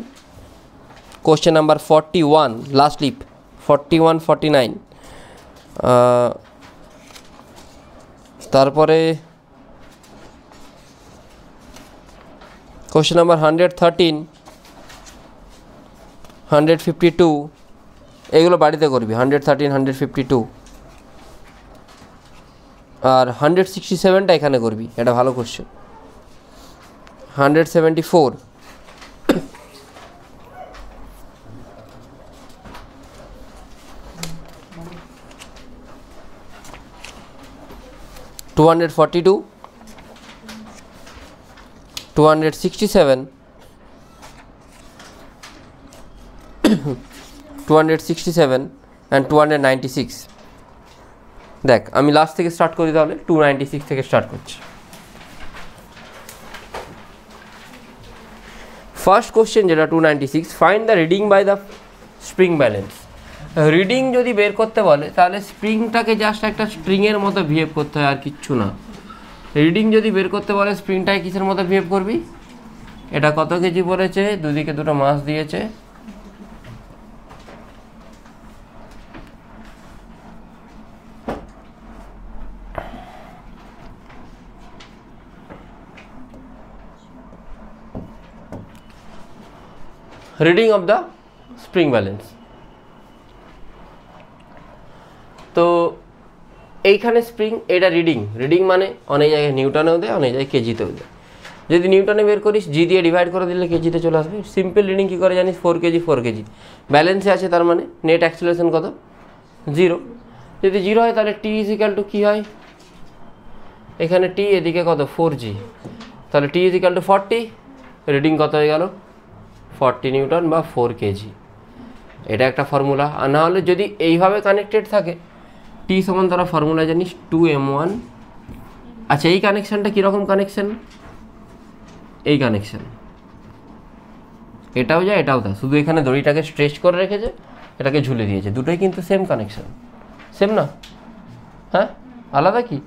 A: question number 41, last leap, 41, 49, তারপরে question number 113, 152, এগুলো বাড়িতে করবি। 113, 152 আর 167টা এখানে করবি, এটা ভালো কোশ্চেন। 174, 242, 267, 267 and 296। দেখ, আমি লাস্ট থেকে স্টার্ট করি, তাহলে 296 থেকে স্টার্ট করছি। ফার্স্ট কোশ্চেন যেটা 296, find the reading by the spring balance. রিডিং যদি বের করতে বলে, তাহলে স্প্রিংটাকে জাস্ট একটা স্প্রিংয়ের মতো বিহেভ করতে হয়, আর কিচ্ছু না। রিডিং যদি বের করতে বলে, স্প্রিংটাকে কিসের মতো বিহেভ করবি? এটা কত কেজি পড়েছে, দুদিকে দুটো মাস দিয়েছে, reading of the spring balance. তো এইখানে স্প্রিং, এটা রিডিং মানে অনেক জায়গায় নিউটনেও দেয়, অনেক জায়গায় কেজিতেও দেয়। যদি নিউটনে বের করিস জি দিয়ে ডিভাইড করে দিলে কেজিতে চলে আসবে। সিম্পল রিডিং কী করে জানিস, 4 কেজি 4 কেজি ব্যালেন্সে আছে, তার মানে নেট অ্যাক্সিলারেশন কত 0। যদি 0 হয় তাহলে টি ইজিক্যাল টু কী হয়, এখানে টি এদিকে কত 4g, তাহলে টি ইজিক্যাল টু 40, রিডিং কত হয়ে গেল 40 নিউটন বা 4 কেজি। এটা একটা ফর্মুলা। আর না হলে যদি এইভাবে কানেক্টেড থাকে টি সমান তারা ফর্মুলা জানিস 2m1। আচ্ছা এই কানেকশানটা কীরকম কানেকশান, এই কানেকশান এটাও যায় এটাও তা, শুধু এখানে দড়িটাকে স্ট্রেচ করে রেখেছে, এটাকে ঝুলে দিয়েছে, দুটোই কিন্তু সেম কানেকশান, সেম না? হ্যাঁ আলাদা কি,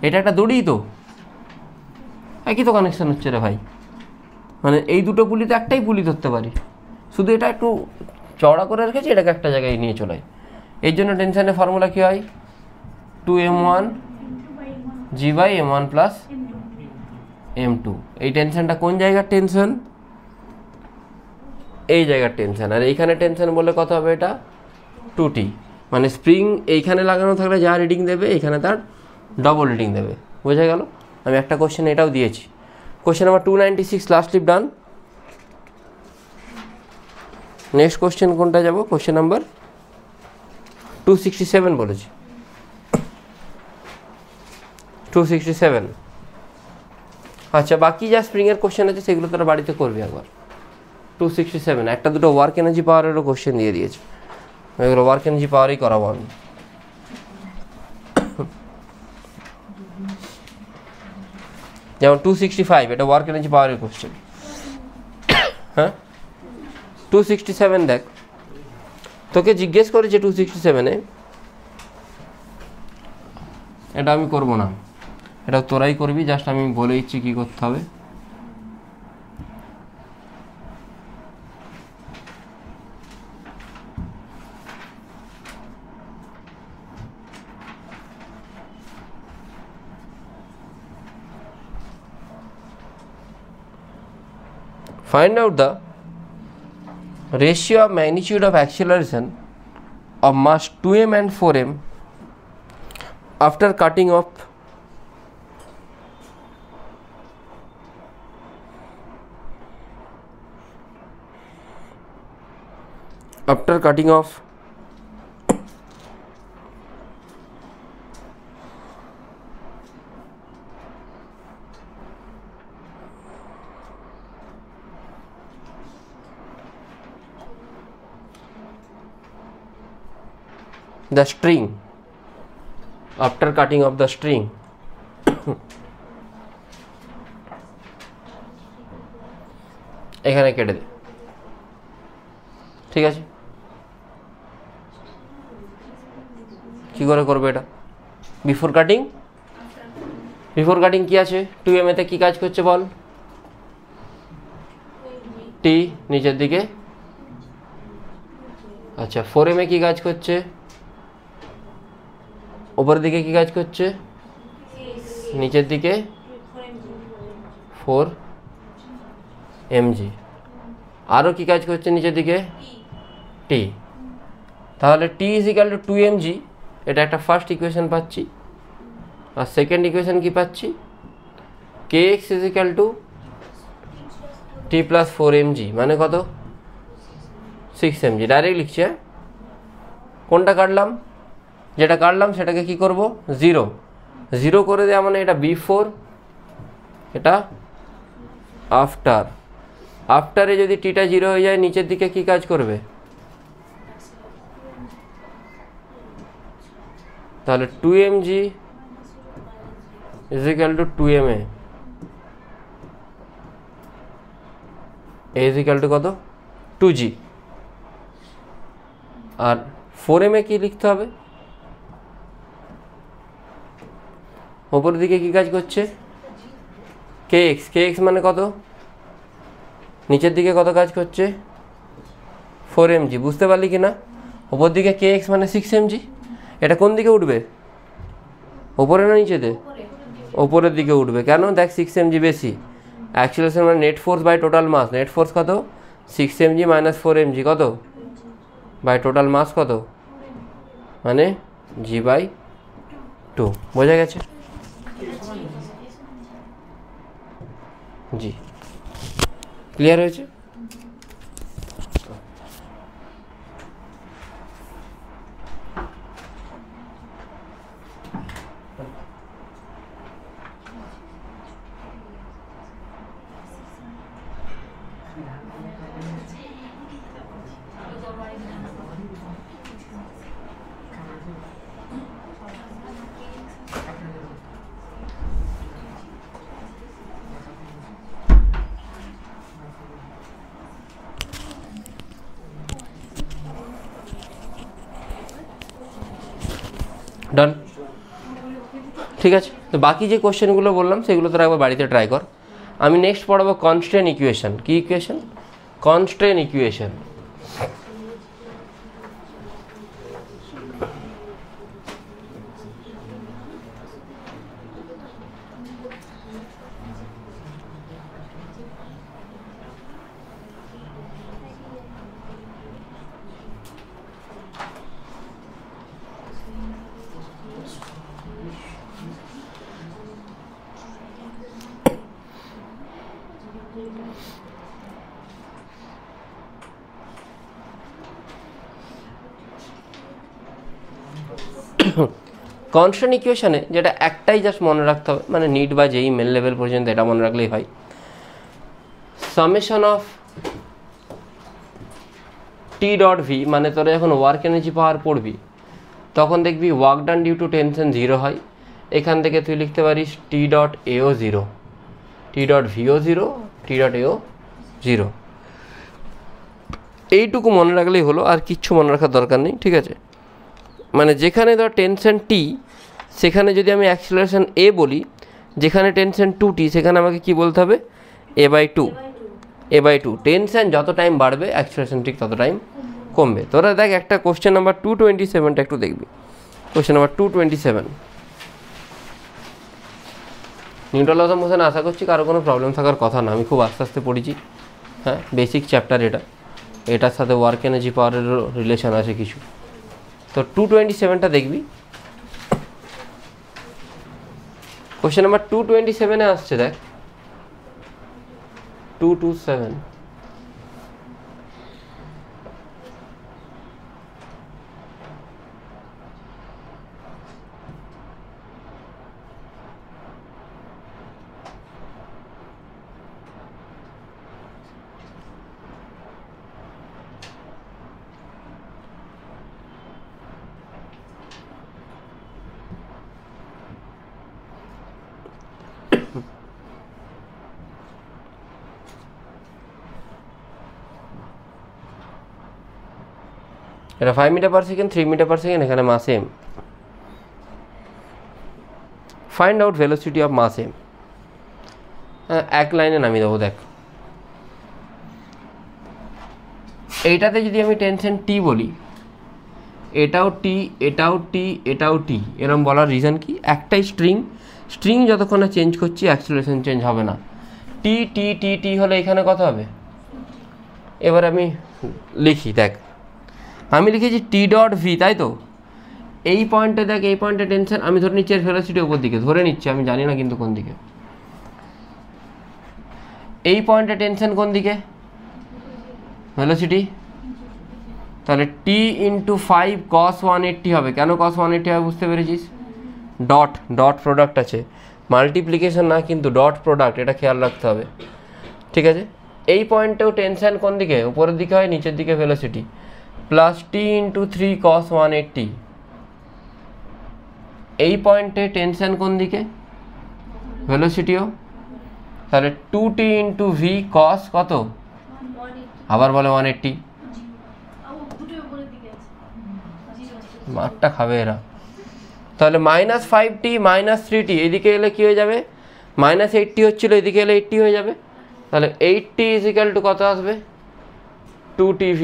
A: এটা একটা দড়ি তো, একই তো কানেকশান হচ্ছে রে ভাই। মানে এই দুটো পুলিতে একটাই পুলি ধরতে পারি, শুধু এটা একটু চওড়া করে রেখেছি, এটাকে একটা জায়গায় নিয়ে চলে। এর জন্য টেনশনের ফর্মুলা কী হয়, 2m1 g/m1 প্লাস m2। এই টেনশনটা কোন জায়গার টেনশন, এই জায়গার টেনশন। আর এইখানে টেনশন বলে কত হবে, এটা 2t, মানে স্প্রিং এইখানে লাগানো থাকলে যা রিডিং দেবে এইখানে তার ডবল রিডিং দেবে। বোঝা গেল? আমি একটা কোশ্চেন এটাও দিয়েছি। কোশ্চেন নাম্বার 296 লাস্ট লিপ ডান। নেক্সট কোশ্চেন কোনটা যাব, কোশ্চেন নাম্বার 267 বলেছি, 267। আচ্ছা বাকি যা স্প্রিংয়ের কোশ্চেন আছে সেগুলো তোরা বাড়িতে করবি একবার। 267 একটা দুটো ওয়ার্ক এনার্জি পাওয়ারেরও কোশ্চেন দিয়ে দিয়েছে, এগুলো ওয়ার্ক এনার্জি পাওয়ারই করাবো আমি। যেমন 265 এটা ওয়ার্ক এনার্জি পাওয়ারের কোশ্চেন। হ্যাঁ 267 দেখ, তোকে জিজ্ঞেস করেছে 267-এ, এটা আমি করব না, এটা তোরাই করবি, জাস্ট আমি বলে দিচ্ছি কী করতে হবে। Find out the ratio of magnitude of acceleration of mass 2m and 4m after cutting off the string, after cutting off the string এখানে কেটে দে, ঠিক আছে? কি করে করবে এটা, বিফোর কাটিং কি আছে, 2m এতে কি কাজ করছে বল, টি নিচের দিকে। আচ্ছা 4m এ কি কাজ করছে, উপরের দিকে কি কাজ করছে, নিচের দিকে 4mg, আরও কি কাজ করছে নিচের দিকে টি। তাহলে টি ইজিক্যাল টু 2mg, এটা একটা ফার্স্ট ইকুয়েশন পাচ্ছি। আর সেকেন্ড ইকুয়েশন কি পাচ্ছি, kx ইজিক্যাল টু টি প্লাস 4mg, মানে কত 6mg। ডাইরেক্ট লিখছি, হ্যাঁ কোনটা কাটলাম, যেটা কাটলাম সেটাকে কি করব, 0 করে দেওয়া, মানে এটা বিফোর, এটা আফটারে যদি টিটা 0 হয়ে যায় নিচের দিকে কি কাজ করবে, তাহলে 2mg is equal two 2ma, is equal two কত 2g। আর 4ma কি লিখতে হবে, ওপরের দিকে কি কাজ করছে, kx মানে কত, নিচের দিকে কত কাজ করছে 4mg। বুঝতে পারলি কি না, ওপর দিকে kx মানে 6mg, এটা কোন দিকে উঠবে, ওপরে না নিচেতে, ওপরের দিকে উঠবে। কেন, দেখ 6mg বেশি, অ্যাক্সিলারেশন মানে net force by total mass, net force কত 6mg মাইনাস 4mg কত বাই টোটাল মাস কত, মানে g/2। বোঝা গেছে, জি, ক্লিয়ার হয়েছে? ডান, ঠিক আছে। তো বাকি যে কোশ্চেনগুলো বললাম সেগুলো তোরা একবার বাড়িতে ট্রাই কর। আমি নেক্সট পড়াবো কনস্ট্রেন ইকুয়েশন। কি ইকুয়েশন? Constrain equation. কনস্ট্যান্ট ইকুয়েশনে যেটা একটাই জাস্ট মনে রাখতে হবে, মানে নিট বা যেই মেন লেভেল পর্যন্ত এটা মনে রাখলেই হয়, summation of T dot V, মানে তোরা যখন ওয়ার্ক এনার্জি পাওয়ার পড়বি তখন দেখবি work done due to tension 0 হয়। এখান থেকে তুই লিখতে পারিস টি ডট এও 0, টি ডট ভিও 0, টি ডট এও 0। এইটুকু মনে রাখলেই হলো, আর কিচ্ছু মনে রাখার দরকার নেই, ঠিক আছে? মানে যেখানে ধর টেনশন টি, সেখানে যদি আমি অ্যাক্সিলারেশন এ বলি, যেখানে টেনশন 2t সেখানে আমাকে কি বলতে হবে? a/2, a/2। টেনশন যত টাইম বাড়বে অ্যাক্সিলারেশন ঠিক তত টাইম কমবে। তোরা দেখ একটা কোশ্চেন নাম্বার 227টা একটু দেখবি। Question number 227, Newton laws of মোশনে আশা করছি কারো কোনো প্রবলেম থাকার কথা না, আমি খুব আস্তে আস্তে পড়েছি। হ্যাঁ, বেসিক চ্যাপ্টার এটা, এটার সাথে ওয়ার্ক এনার্জি পাওয়ারেরও রিলেশন আছে কিছু। তো 227টা দেখবি। কোশ্চেন নাম্বার 227-এ আসছে, দেখ 227। এটা 5 metre per second, 3 metre per second, এখানে mass m. Find out velocity of mass m. হ্যাঁ, এক লাইনে নামিয়ে দেবো। দেখ এইটাতে যদি আমি টেনশন টি বলি, এটাও টি, এটাও টি, এটাও টি, এরকম বলার রিজন কি? একটাই স্ট্রিং যতক্ষণ না চেঞ্জ করছি অ্যাক্সিলারেশন চেঞ্জ হবে না। টি টি টি টি হলে এখানে কত হবে? এবার আমি লিখি, দেখ আমি লিখেছি টি ডট ভি, তাই তো? এই পয়েন্টে দেখ, এই পয়েন্টে টেনশন, আমি ধরে নিচ্ছি এর ভেলোসিটি ওপর দিকে, ধরে নিচ্ছি, আমি জানি না কিন্তু কোন দিকে। এই পয়েন্টে টেনশন কোন দিকে? ভেলোসিটি। তাহলে টি ইন্টু 5 cos 180 হবে। কেন cos 180 হবে বুঝতে পেরেছিস? ডট প্রোডাক্ট আছে, মাল্টিপ্লিকেশন না কিন্তু ডট প্রোডাক্ট, এটা খেয়াল রাখতে হবে, ঠিক আছে? এই পয়েন্টেও টেনশন কোন দিকে? উপরের দিকে হয়, নিচের দিকে ভেলোসিটি, প্লাস টি ইন্টু 3 cos 180। এই পয়েন্টে টেনশন কোন দিকে? ভেলোসিটিও। তাহলে 2t ইন্টু ভি cos কত? আবার বলে 180। মারটা খাবে এরা। তাহলে -5t -3t, এদিকে এলে কী হয়ে যাবে? -80 হচ্ছিল, এদিকে এলে 80 হয়ে যাবে। তাহলে 80 = কত আসবে? 2tv।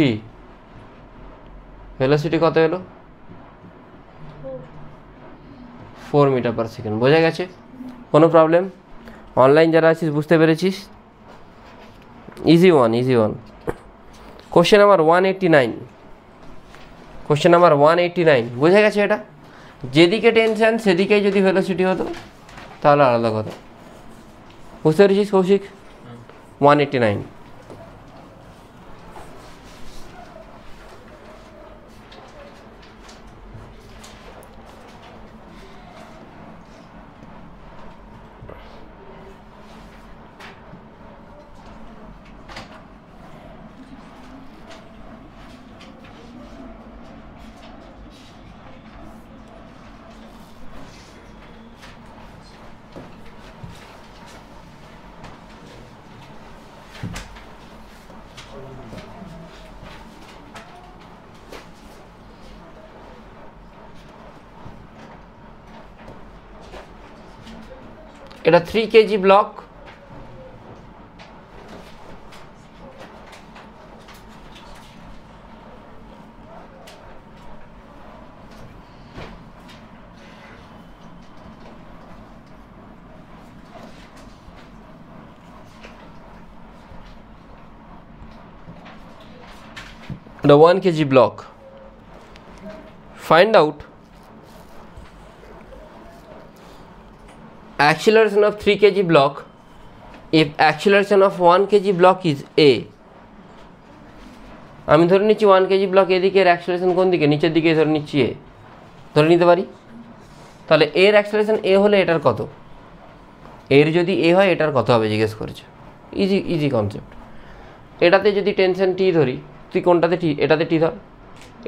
A: ভেলোসিটি কত এলো? 4 মিটার পার সেকেন্ড। বোঝা গেছে? কোনো প্রবলেম? অনলাইন যারা আছিস বুঝতে পেরেছিস? Easy one. Question number 189, question number 189, বোঝা গেছে? এটা যেদিকে টেনশন সেদিকেই যদি ভেলোসিটি হতো তাহলে আলাদা কথা। বুঝতে পেরেছিস কৌশিক? 189। এটা 3 KG block, the 1 kg block. Find out acceleration of 3 kg block if acceleration of 1 kg block is a। আমি ধরে নিচ্ছি 1 kg ব্লক এদিকে, এর অ্যাক্সেলারেশন কোন দিকে, নিচের দিকে ধরে নিচ্ছি এ, ধরে নিতে পারি। তাহলে এর অ্যাক্সেলারেশন এ হলে এটার কত, এর যদি এ হয় এটার কত হবে জিজ্ঞেস করেছে। Easy easy concept. এটাতে যদি টেনশন টি ধরি, তুই কোনটাতে টি, এটাতে টি ধর,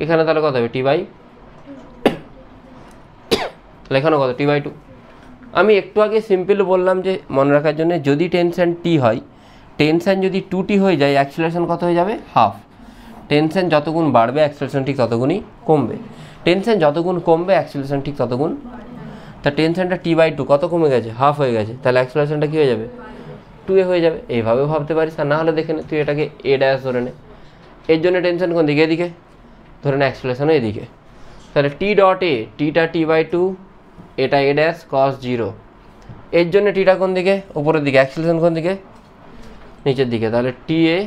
A: এখানে তাহলে কত হবে টি বাই, তাহলে এখানে কত টি বাই 2। আমি একটু আগে সিম্পল বললাম যে মনে রাখার জন্য, যদি টেনশন টি হয়, টেনশন যদি 2t হয়ে যায়, অ্যাক্সেলারেশন কত হয়ে যাবে, হাফ। টেনশন যতগুণ বাড়বে অ্যাক্সেলারেশন ঠিক ততগুণই কমবে, টেনশন যতগুণ কমবে অ্যাক্সেলারেশন ঠিক ততগুণ। তা টেনশনটা টি বাই 2 কত কমে গেছে, হাফ হয়ে গেছে, তাহলে অ্যাক্সেলারেশনটা কী হয়ে যাবে, 2a হয়ে যাবে। এইভাবেও ভাবতে পারিস, আর না হলে দেখে নে, তুই এটাকে এ ড্যাশ ধরে নে, এর জন্য টেনশন কোন দিকে, এদিকে, ধরে নে অ্যাক্সেলারেশনও এদিকে। তাহলে টি ডট এ, টিটা টি বাই 2, এটা এ ড্যাশ কস 0, এর জন্য টিটা কোন দিকে, উপরের দিকে, অ্যাক্সেলারেশন কোন দিকে, নিচের দিকে, তাহলে টি এ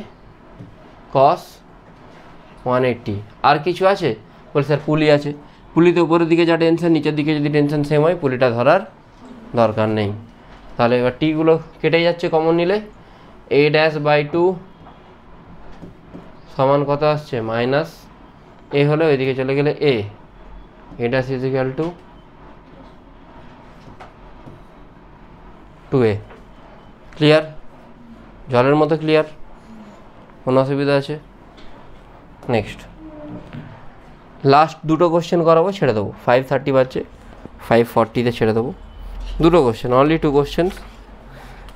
A: কস 180। আর কিছু আছে বলে স্যার পুলি আছে, পুলিতে উপরের দিকে যা টেনশন, নিচের দিকে যদি টেনশন সেম হয়, পুলিটা ধরার দরকার নেই। তাহলে এবার টিগুলো কেটে যাচ্ছে কমন নিলে, এ ড্যাশ বাই 2 সমান কত আসছে, মাইনাস এ হলে ওইদিকে চলে গেলে a dash is equal to 2a। Clear, জলের মতো ক্লিয়ার, কোনো অসুবিধা আছে? নেক্সট লাস্ট দুটো কোশ্চেন করাবো, ছেড়ে দেবো, 5:30 বাজছে, 5:40-তে ছেড়ে দেবো। দুটো কোশ্চেন, অনলি 2 কোশ্চেন।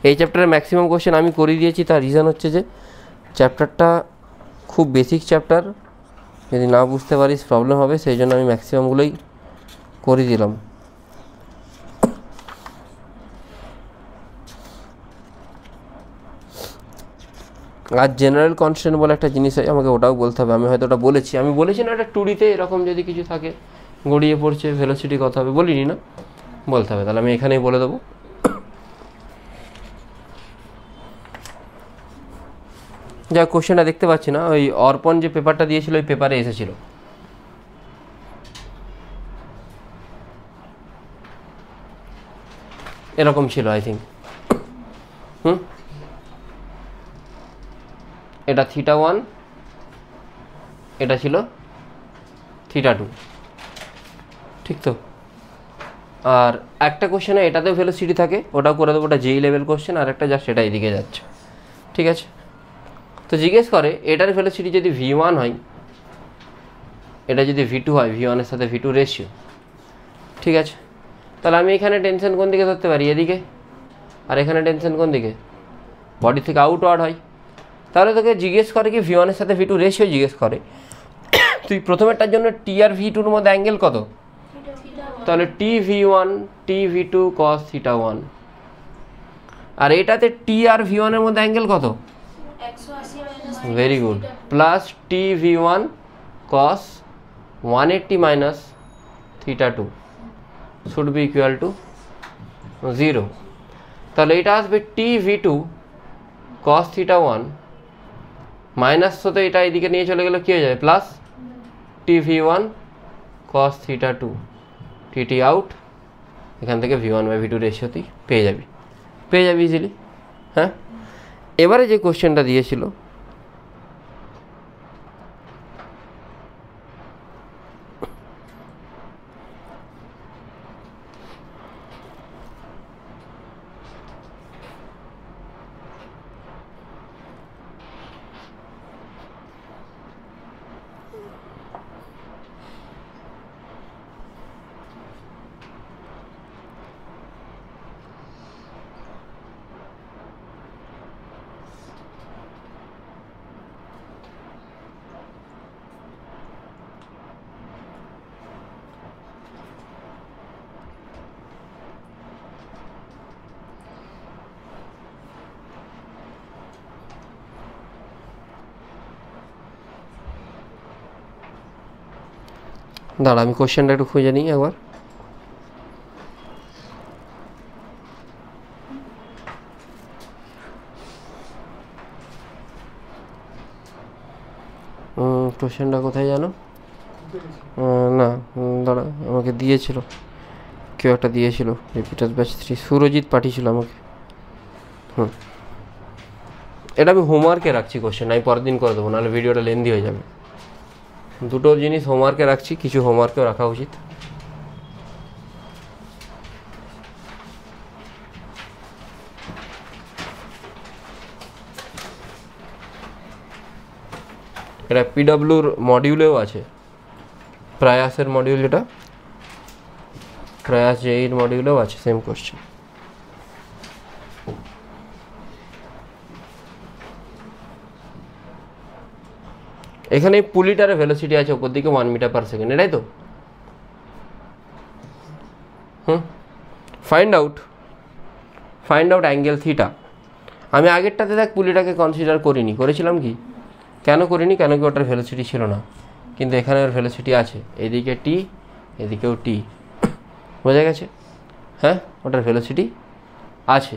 A: এই চ্যাপ্টারের ম্যাক্সিমাম কোশ্চেন আমি করিয়ে দিয়েছি, তার রিজন হচ্ছে যে চ্যাপ্টারটা খুব বেসিক চ্যাপ্টার, যদি না বুঝতে পারিস প্রবলেম হবে, সেই জন্য আমি ম্যাক্সিমামগুলোই করিয়ে দিলাম। আর জেনারেল কনস্ট্যান্ট বলে একটা জিনিস হয়, আমাকে ওটাও বলতে হবে, আমি হয়তো ওটা বলেছি, আমি বলেছি না এটা 2Dতে এরকম যদি কিছু থাকে গড়িয়ে পড়ছে, ভেলোসিটি কথা হবে, বলিনি না, বলতে হবে, তাহলে আমি এখানেই বলে দেবো। যা কোশ্চেনটা দেখতে পাচ্ছি না, ওই অর্পণ যে পেপারটা দিয়েছিল ওই পেপারে এসেছিল। এরকম ছিল আই থিঙ্ক। এটা θ1, এটা ছিল θ2, ঠিক তো? আর একটা কোশ্চেনে এটাতেও ভেলোসিটি থাকে, ওটাও করে দেবো, ওটা যেই লেভেল কোশ্চেন, আর একটা যা সেটা এদিকে যাচ্ছে, ঠিক আছে? তো জিজ্ঞেস করে এটার ভেলোসিটি যদি v1 হয়, এটা যদি v2 হয়, v1-এর সাথে v2 রেশিও, ঠিক আছে? তাহলে আমি এখানে টেনশন কোন দিকে ধরতে পারি, এদিকে, আর এখানে টেনশন কোন দিকে, বডি থেকে আউটওয়ার্ড হয়। তাহলে তোকে জিজ্ঞেস করে কি v1-এর সাথে v2 রেশিও জিজ্ঞেস করে, তুই প্রথমেরটার জন্য টি আর v2-র মধ্যে অ্যাঙ্গেল কত, তাহলে টি v1 টি v2 cos θ1, আর এটাতে টি আর v1-এর মধ্যে অ্যাঙ্গেল কত, very good, plus T v1 cos 180 minus θ2 should be equal to 0। তাহলে এটা আসবে টি v2 cos θ1 মাইনাস হতে এটা এদিকে নিয়ে চলে গেলে কী হয়ে যাবে, প্লাস টি v1 cos θ2, টি আউট, এখান থেকে v1/v2 রেশিওতেই পেয়ে যাবি ইজিলি। হ্যাঁ, এবারে যে কোশ্চেনটা দিয়েছিল দাঁড়া আমি কোশ্চেনটা একটু খুঁজে নিই একবার। কোশ্চেনটা কোথায় জানো? না দাঁড়া, আমাকে দিয়েছিল, কেউ একটা দিয়েছিল, রিপিটার্স ব্যাচ 3 সুরজিৎ পাঠিয়েছিল আমাকে। এটা আমি হোমওয়ার্কে রাখছি কোশ্চেন, আমি পরের দিন করে দেবো, নাহলে ভিডিওটা লেন্দি হয়ে যাবে। দুটো জিনিস হোমওয়ার্কে রাখছি, কিছু হোমওয়ার্কেও রাখা উচিত। এটা পিডব্লিউর মডিউলেও আছে, প্রয়াসের মডিউল, যেটা প্রয়াস জেইর মডিউলেও আছে সেম কোশ্চেন। এখানে পুলিটারে ভেলোসিটি আছে উপর দিকে 1 মিটার পার সেকেন্ড, এটাই তো। Find out angle theta. আমি আগেরটাতে দেখ পুলিটাকে কনসিডার করিনি, করেছিলাম কি? কেন করিনি? কেন কি ওটার ভেলোসিটি ছিল না, কিন্তু এখানে ওর ভেলোসিটি আছে, এদিকে টি এদিকেও টি, বোঝা গেছে? হ্যাঁ, ওটার ভেলোসিটি আছে,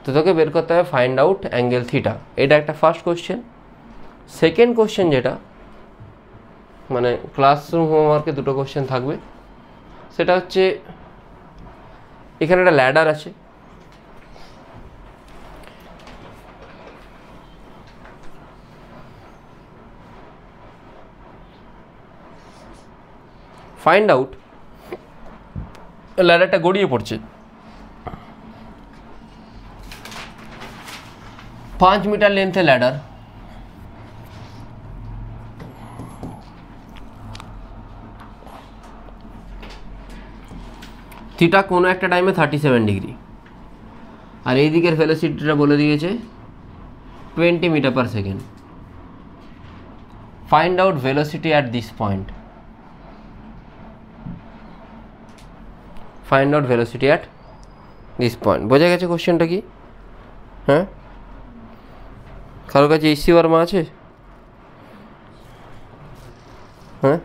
A: তো তোকে বের করতে হবে ফাইন্ড আউট অ্যাঙ্গেল থিটা। এটা একটা ফার্স্ট কোশ্চেন। সেকেন্ড কোশ্চেন যেটা মানে ক্লাসরুম হোমওয়ার্কে দুটো কোশ্চেন থাকবে, সেটা হচ্ছে এখানে একটা ল্যাডার আছে, ফাইন্ড আউট, ল্যাডারটা গড়িয়ে পড়ছে 5 মিটার লেন্থের ল্যাডার, থিটা কোনো একটা টাইমে 37 ডিগ্রি, আর এই দিকের ভেলোসিটিটা বলে দিয়েছে 20 meter per second. Find out velocity at this point. Find out velocity at this point. বোঝা গেছে কোশ্চেনটা কি? হ্যাঁ, কারোর কাছে ইসি ওয়ার্মা আছে? হ্যাঁ,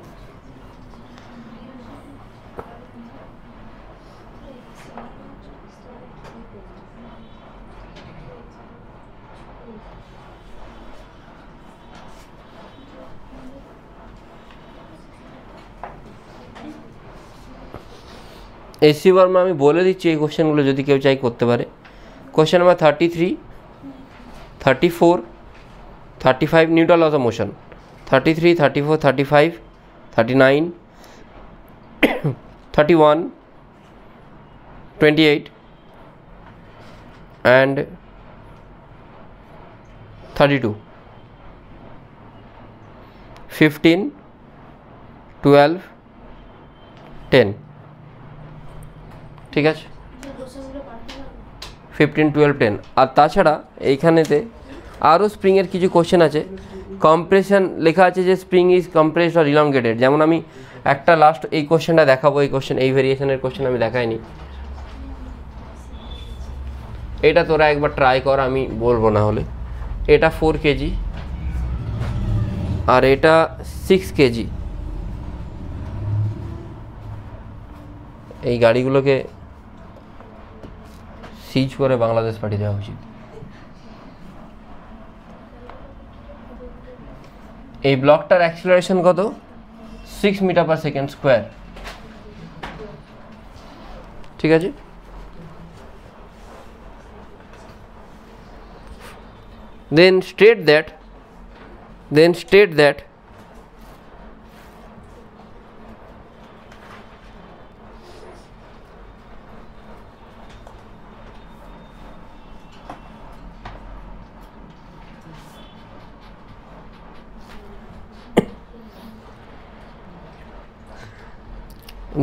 A: এসি ওয়ার্মা আমি বলে দিচ্ছি, এই কোশ্চেনগুলো যদি কেউ চাই করতে পারে। Question number 33, 34, 35 Newton laws of motion, 33, 34, 35, 39, 31, 28 and 32, 15, 12, 10, ঠিক আছে? 15, 12, 10। আর তাছাড়া এইখানেতে আরও স্প্রিংয়ের কিছু কোশ্চেন আছে। কম্প্রেশন লেখা আছে যে spring is compressed or elongated, যেমন আমি একটা লাস্ট এই কোশ্চেনটা দেখাবো, এই কোশ্চেন, এই ভেরিয়েশনের কোশ্চেন আমি দেখাইনি, এটা তোরা একবার ট্রাই কর, আমি বলবো না হলে। এটা 4 কেজি আর এটা 6 কেজি। এই গাড়িগুলোকে সিজ করে বাংলাদেশ পাঠিয়ে দেওয়া উচিত। এই ব্লকটার অ্যাক্সিলারেশন কত? 6 মিটার পার সেকেন্ড স্কোয়ার, ঠিক আছে? then state that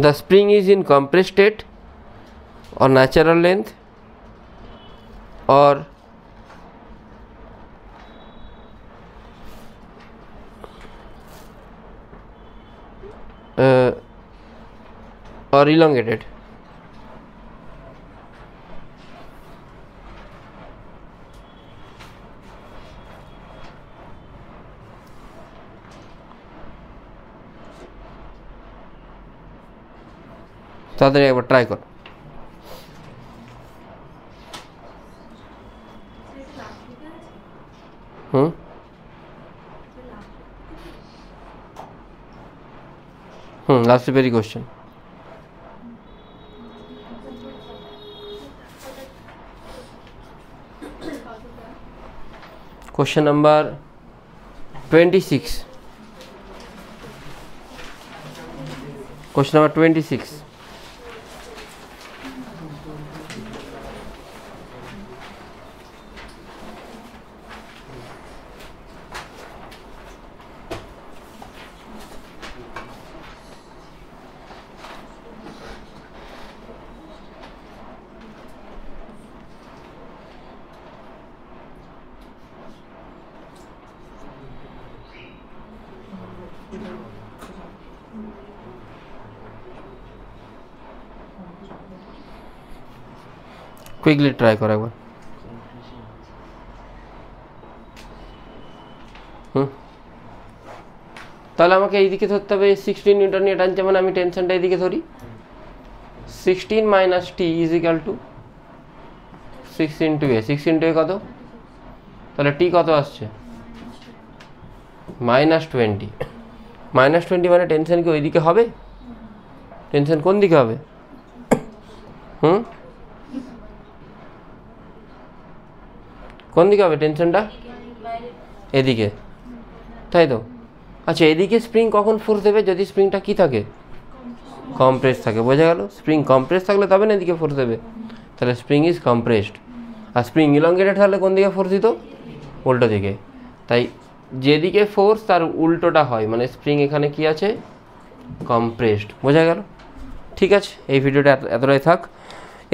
A: the spring is in compressed state or natural length or elongated. তাড়াতাড়ি একবার ট্রাই কর। Last very question. Question number 26. Question number 26. Quickly try করো একবার। তাহলে আমাকে এইদিকে ধরতে হবে 16 নিউটন নিয়ে টানছে, মানে আমি টেনশনটা এইদিকে ধরি। 16 minus T is equal to 6 into a. 6 into a কত? তাহলে টি কত আসছে? -20। -20 মানে টেনশন কি ওইদিকে হবে? টেনশন কোন দিকে হবে? কোন দিকে হবে টেনশনটা? এদিকে, তাই তো? আচ্ছা, এদিকে স্প্রিং কখন ফোর্স দেবে? যদি স্প্রিংটা কি থাকে? কম্প্রেস থাকে। বোঝা গেল? স্প্রিং কম্প্রেস থাকলে তবে না এদিকে ফোর্স দেবে। তাহলে স্প্রিং ইজ কম্প্রেসড। আর স্প্রিং ইলংগেটেড থাকলে কোন দিকে ফোর্স দিত? উল্টো দিকে। তাই যেদিকে ফোর্স তার উল্টোটা হয়, মানে স্প্রিং এখানে কি আছে? কম্প্রেসড। বোঝা গেল? ঠিক আছে, এই ভিডিওটা এতটাই থাক।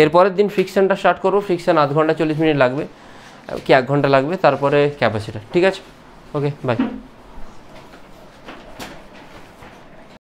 A: এরপরের দিন ফ্রিকশনটা স্টার্ট করবো। ফ্রিকশন আধ ঘন্টা 40 মিনিট লাগবে কি 1 ঘন্টা লাগবে, তারপরে ক্যাপাসিটার। ঠিক আছে, ওকে, বাই।